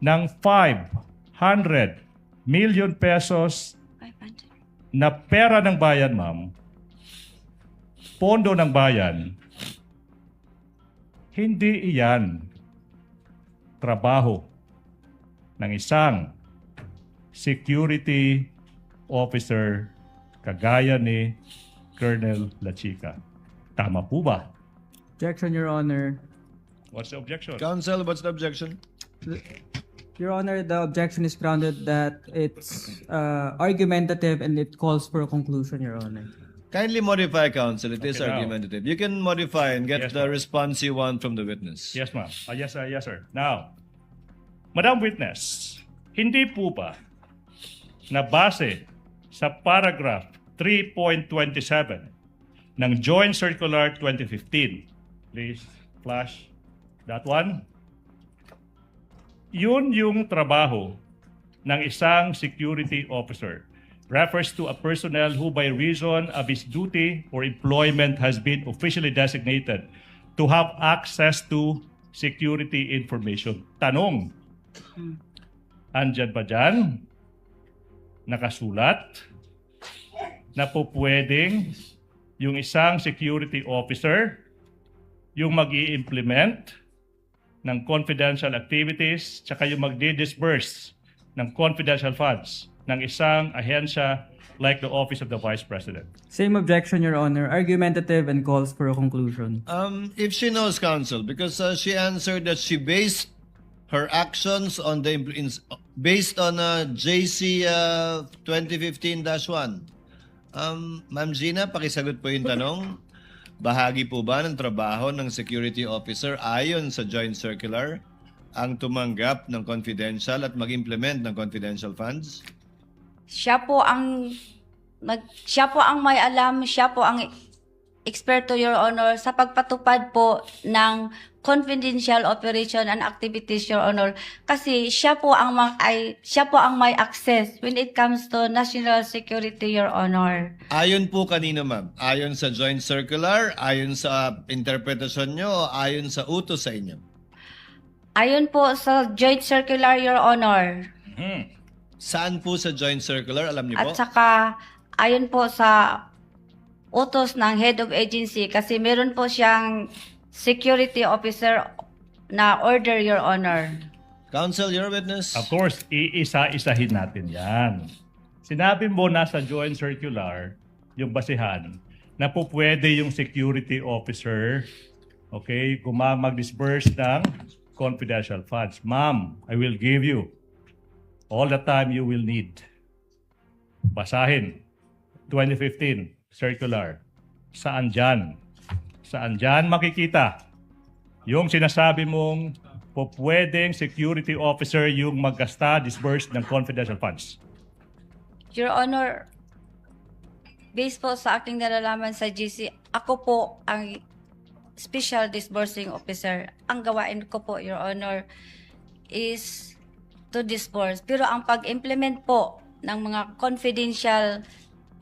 ng 500 million pesos 500. na pera ng bayan, ma'am, pondo ng bayan, hindi iyan trabaho ng isang security officer kagaya ni Colonel La Chica. Tama po ba? Objection, Your Honor. What's the objection? Counsel, what's the objection? Your Honor, the objection is grounded that it's argumentative and it calls for a conclusion, Your Honor. Kindly modify, counsel. It is Okay, now. argumentative. You can modify and get Yes, the ma'am. response you want from the witness. Yes, ma'am. Yes, sir. Now, Madam Witness, hindi po ba na base sa paragraph 3.27 ng Joint Circular 2015, please flash that one, yun yung trabaho ng isang security officer. Refers to a personnel who by reason of his duty or employment has been officially designated to have access to security information. Tanong, andyan ba dyan nakasulat na po pwedeng yung isang security officer yung mag-i-implement ng confidential activities tsaka yung magdi-disburse ng confidential funds ng isang ahensya like the Office of the Vice President? Same objection, Your Honor. Argumentative and calls for a conclusion. If she knows, counsel, because she answered that she based her actions on the based on JC 2015-1. Ma'am Gina, pakisagot po yung tanong. Bahagi po ba ng trabaho ng security officer ayon sa Joint Circular ang tumanggap ng confidential at mag-implement ng confidential funds? Siya po ang may alam, siya po ang eksperto, Your Honor, sa pagpatupad po ng confidential operation and activities, Your Honor. Kasi siya po ang may access when it comes to national security, Your Honor. Ayon po kanino, ma'am? Ayon sa joint circular, ayon sa interpretasyon nyo, o ayon sa utos sa inyo? Ayon po sa joint circular, Your Honor. Saan po sa joint circular? Alam niyo po? At saka ayon po sa utos ng head of agency kasi meron po siyang security officer na order, Your Honor. Counsel, your witness. Of course, iisa-isahin natin yan. Sinabi mo na sa joint circular, yung basihan, na po pwede yung security officer, okay, mag-disperse ng confidential funds. Ma'am, I will give you all the time you will need. Basahin. 2015, circular. Saan dyan? Saan dyan makikita? Yung sinasabi mong po pwedeng security officer yung maggasta, disburse ng confidential funds. Your Honor, based po sa aking nalalaman sa GC, ako po ang special disbursing officer. Ang gawain ko po, Your Honor, is to disburse. Pero ang pag-implement po ng mga confidential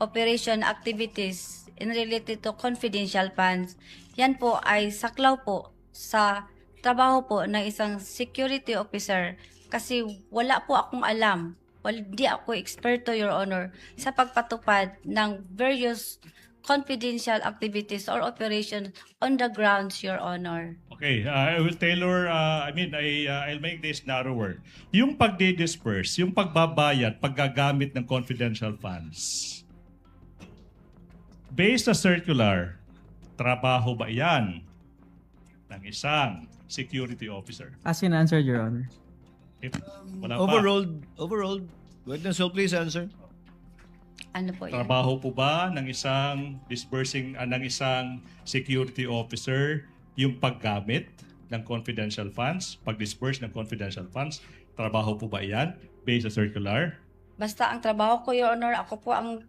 operation activities in related to confidential funds, yan po ay saklaw po sa trabaho po ng isang security officer kasi wala po akong alam, hindi ako eksperto, Your Honor, sa pagpatupad ng various confidential activities or operations on the grounds, Your Honor. Okay, I will tailor, I'll make this narrower. Yung pagdi-disperse, yung pagbabayad, paggagamit ng confidential funds, based sa circular, trabaho ba yan ng isang security officer? As in answered, Your Honor. If wala pa, Overruled. Witness will please answer. Ano po yan? trabaho po ba ng isang ng isang security officer yung paggamit ng confidential funds, pag-disperse ng confidential funds? Trabaho po ba yan based sa circular? Basta ang trabaho ko, Your Honor, ako po ang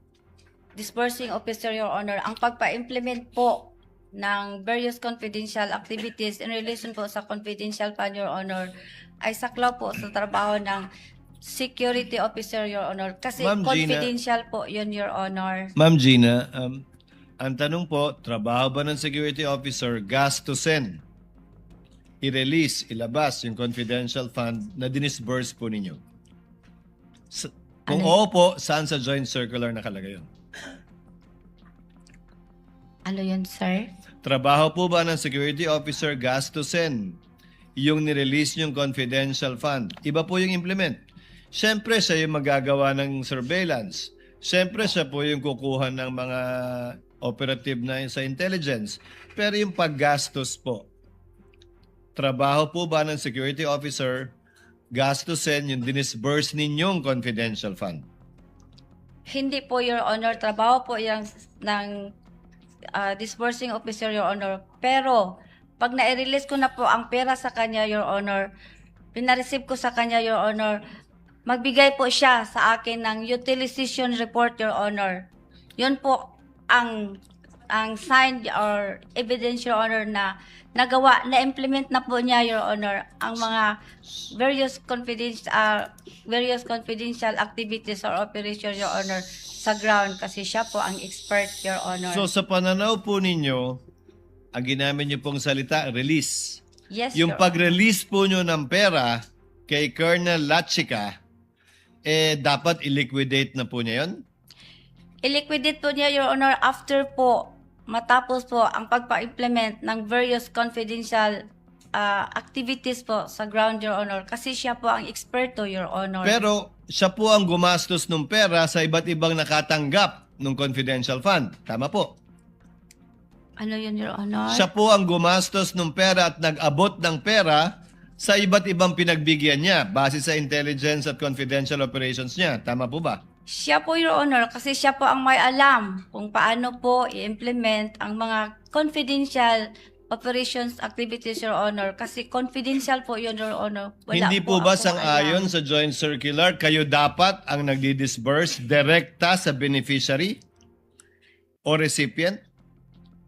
disbursing officer, Your Honor. Ang pagpa-implement po ng various confidential activities in relation po sa confidential fund, Your Honor, ay saklaw po sa trabaho ng security officer, Your Honor. Kasi Ma'am Gina. confidential po yun, Your Honor. Ma'am Gina, ang tanong po, trabaho ba ng security officer gastusin, i-release, ilabas yung confidential fund na dinisburse po ninyo? Kung oo po, saan sa joint circular nakalagay yun? Ano yun, sir? Trabaho po ba ng security officer gastusin yung nirelease yung confidential fund? Iba po yung implement. Siyempre, siya yung magagawa ng surveillance. Siyempre, siya po yung kukuha ng mga operative na sa intelligence. Pero yung paggastos po, trabaho po ba ng security officer gastusin yung dinisburse ninyong confidential fund? Hindi po, Your Honor. Trabaho po yung ng disbursing officer, Your Honor. Pero, pag na-release ko na po ang pera sa kanya, Your Honor, pinareceive ko sa kanya, Your Honor, magbigay po siya sa akin ng utilization report, Your Honor. Yun po ang signed or evidence, Your Honor, na nagawa, na-implement na po niya, Your Honor, ang mga various confidential activities or operations, Your Honor, sa ground kasi siya po ang expert, Your Honor. So sa pananaw po ninyo, ang ginamit niyo pong salita, release. Yes, Yung Your pag-release po nyo ng pera kay Colonel Lachica, dapat i-liquidate na po niya yun? I-liquidate po niya, Your Honor, after po, matapos po ang pagpa-implement ng various confidential activities po sa ground, Your Honor. Kasi siya po ang eksperto, Your Honor. Pero siya po ang gumastos ng pera sa iba't ibang nakatanggap ng confidential fund. Tama po. Ano yun, Your Honor? Siya po ang gumastos ng pera at nag-abot ng pera sa iba't ibang pinagbigyan niya base sa intelligence at confidential operations niya. Tama po ba? Siya po, Your Honor, kasi siya po ang may alam kung paano po i-implement ang mga confidential operations activities, Your Honor. Kasi confidential po yun, Your Honor. Wala Hindi po ba akong sang-ayon alam. sa joint circular, kayo dapat ang nagdi-disburse direkta sa beneficiary o recipient?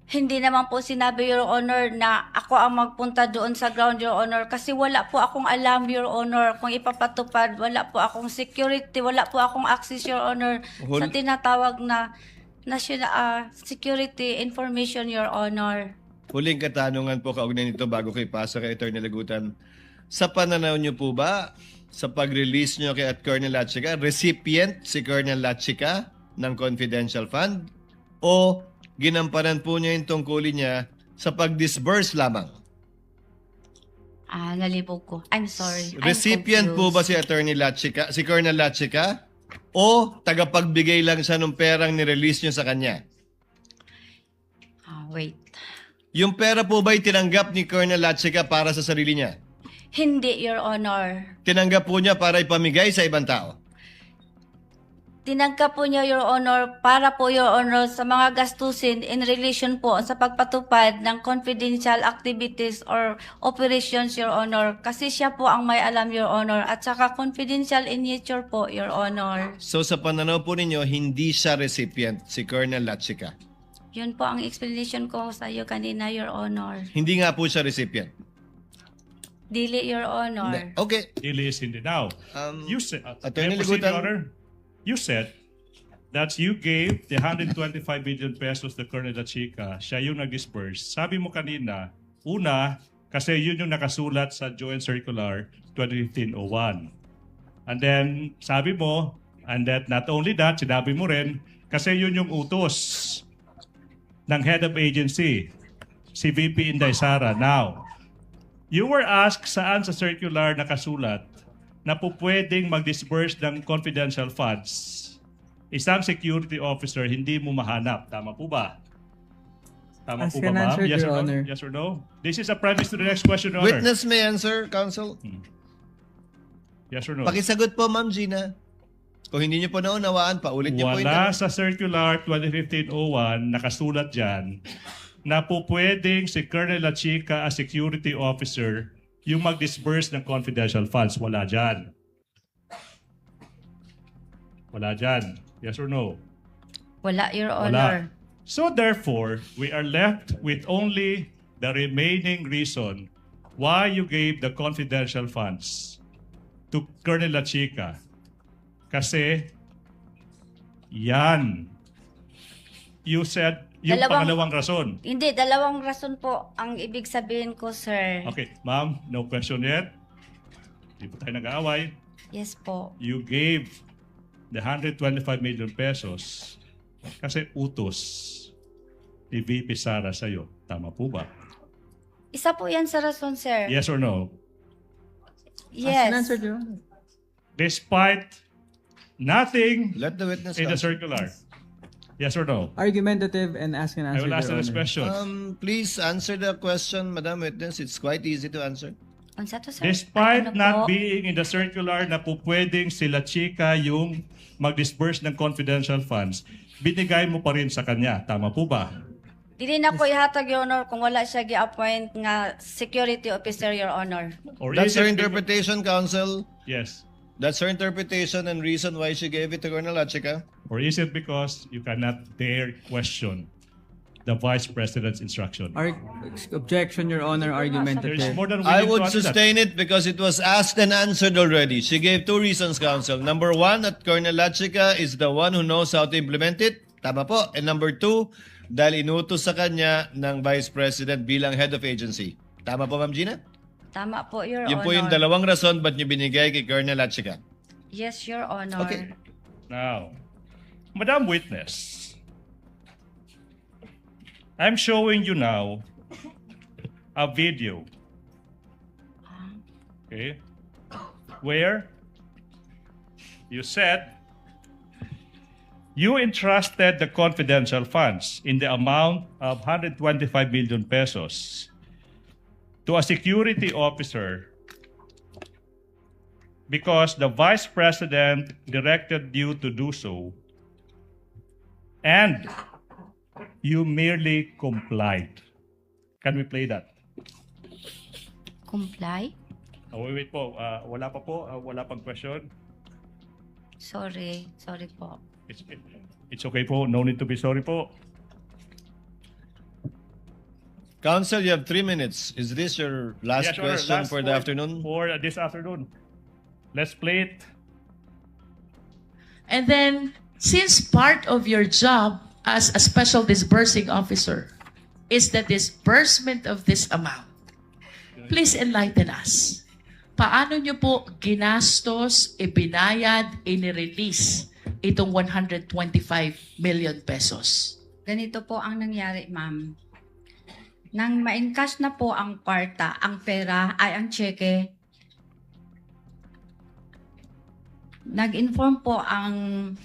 Hindi naman po sinabi, Your Honor, na ako ang magpunta doon sa ground, Your Honor. Kasi wala po akong alam, Your Honor, kung ipapatupad. Wala po akong security, wala po akong access, Your Honor, sa tinatawag na national security information, Your Honor. Huling katanungan po kaugnay nito bago kayo ipasa kay Attorney Lagutan. Sa pananaw niyo po ba, sa pag-release niyo kay Colonel Lachica, recipient si Colonel Lachica ng confidential fund o ginampanan po niya yung tungkulin niya sa pag-disburse lamang? Nalibog ko. I'm sorry. I'm Recipient po ba confused. si Attorney Lachica, si Colonel Lachica o tagapagbigay lang siya ng perang ni-release niyo sa kanya? Wait. Yung pera po ba'y tinanggap ni Colonel Lachica para sa sarili niya? Hindi, Your Honor. Tinanggap po niya para ipamigay sa ibang tao? Tinangka po niya, Your Honor, para po, Your Honor, sa mga gastusin in relation po sa pagpatupad ng confidential activities or operations, Your Honor. Kasi siya po ang may alam, Your Honor, at saka confidential in nature po, Your Honor. So sa pananaw po ninyo, hindi siya recipient, si Colonel Lachica. Yun po ang explanation ko sa iyo kanina, Your Honor. Hindi nga po siya recipient. Dili, Your Honor. Okay. Ili is hindi. Now, you said, Attorney may I proceed, Ligutan. Your Honor? You said that you gave the 125 billion pesos to Colonel Lachica. Siya yung nag-disperse. Sabi mo kanina, una, kasi yun yung nakasulat sa Joint Circular 2015-01. And then, sabi mo, and that not only that, sinabi mo rin, kasi yun yung utos ng head of agency, si VP Inday Sara. Now, you were asked saan sa circular nakasulat na po pwedeng mag-disburse ng confidential funds. Isang security officer, hindi mo mahanap. Tama po ba? Tama As po ba, can ma'am? answer, Yes Your or no? Honor. Yes or no? This is a premise to the next question, Your Honor. Witness may answer, counsel. Yes or no? Pakisagot po, Ma'am Gina. Kung hindi niyo po naunawaan, paulit niyo po yung Wala tanong. sa Circular 2015-01 nakasulat dyan na po pwedeng si Colonel Lachica as security officer yung mag-disburse ng confidential funds. Wala dyan. Wala dyan. Yes or no? Wala, Your Wala. Honor. So therefore, we are left with only the remaining reason why you gave the confidential funds to Colonel Lachica. Kasi yan. You said yung pangalawang rason. Hindi, dalawang rason po ang ibig sabihin ko, sir. Okay, ma'am, no question yet. Hindi po tayo nag-aaway. Yes po. You gave the 125 million pesos kasi utos ni VP Sara sa'yo. Tama po ba? Isa po yan sa rason, sir. Yes or no? As Yes. can answer, Your Honor. Despite nothing Let the witness in the answer. circular. Yes or no? Argumentative and ask and I answer, will ask Your this Honor. question. Please answer the question, Madam Witness. It's quite easy to answer. Unsa to, sir? Despite Ano not po? being in the circular na po pwedeng sila Chika yung mag-disburse ng confidential funds, binigay mo pa rin sa kanya. Tama po ba? Dili na ko ihatag, Your Honor, kung wala siya gi-appoint nga security officer, Your Honor. Or That's is her it because- interpretation, counsel. Yes. That's her interpretation and reason why she gave it to Colonel Lachica. Or is it because you cannot dare question the Vice President's instruction? Objection, Your Honor, There is argumentative. more than I willing would to answer that. sustain it because it was asked and answered already. She gave two reasons, counsel. Number one, that Colonel Lachica is the one who knows how to implement it. Tama po. And number two, dahil inutos sa kanya ng Vice President bilang head of agency. Tama po, Ma'am Gina? Tama po, Your Yun Honor. po yung dalawang rason ba't niyo binigay kay Colonel Lachica. Yes, Your Honor. Okay. Now, Madam Witness, I'm showing you now a video. Okay? Where you said you entrusted the confidential funds in the amount of 125 million pesos to a security officer because the Vice President directed you to do so, and you merely complied. Can we play that? Comply? Wait po. Wala pa po. Wala pang question. Sorry po. It's okay po. No need to be sorry po. Counsel, you have 3 minutes. Is this your last Yes, Your Honor. question Last for the afternoon? For this afternoon. Let's play it. And then, since part of your job as a special disbursing officer is the disbursement of this amount, please enlighten us. Paano nyo po ginastos, ibinayad, inirelease itong 125 million pesos? Ganito po ang nangyari, ma'am. Nang ma-encash na po ang kwarta, ang pera ay ang cheque, nag-inform po ang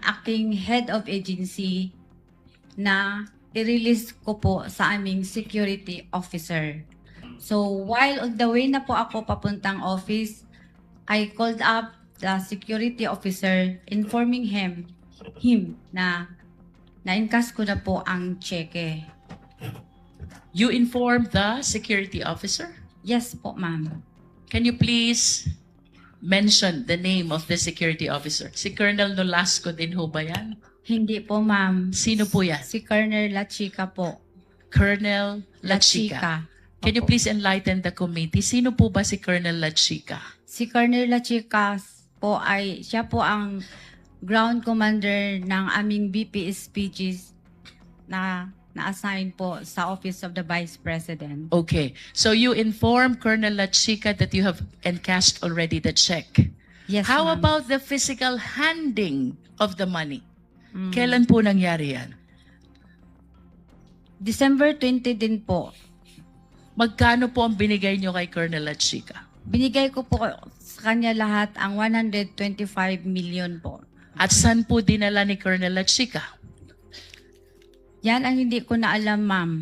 aking head of agency na i-release ko po sa aming security officer. So while on the way na po ako papuntang office, I called up the security officer informing him na na-encash ko na po ang cheque. You informed the security officer? Yes po, ma'am. Can you please mention the name of the security officer? Si Colonel Nolasco din ho ba yan? Hindi po, ma'am. Sino po yan? Si Colonel Lachica po. Colonel Lachica. Can you please enlighten the committee? Sino po ba si Colonel Lachica? Si Colonel Lachica po ay, siya po ang ground commander ng aming BPSPGs na na-assign po sa Office of the Vice President. Okay. So you informed Colonel Lachica that you have encashed already the check. Yes, How ma'am. about the physical handing of the money? Mm. Kailan po nangyari yan? December 20 din po. Magkano po ang binigay nyo kay Colonel Lachica? Binigay ko po sa kanya lahat ang 125 million po. At saan po dinala ni Colonel Lachica? Yan ang hindi ko na alam, ma'am.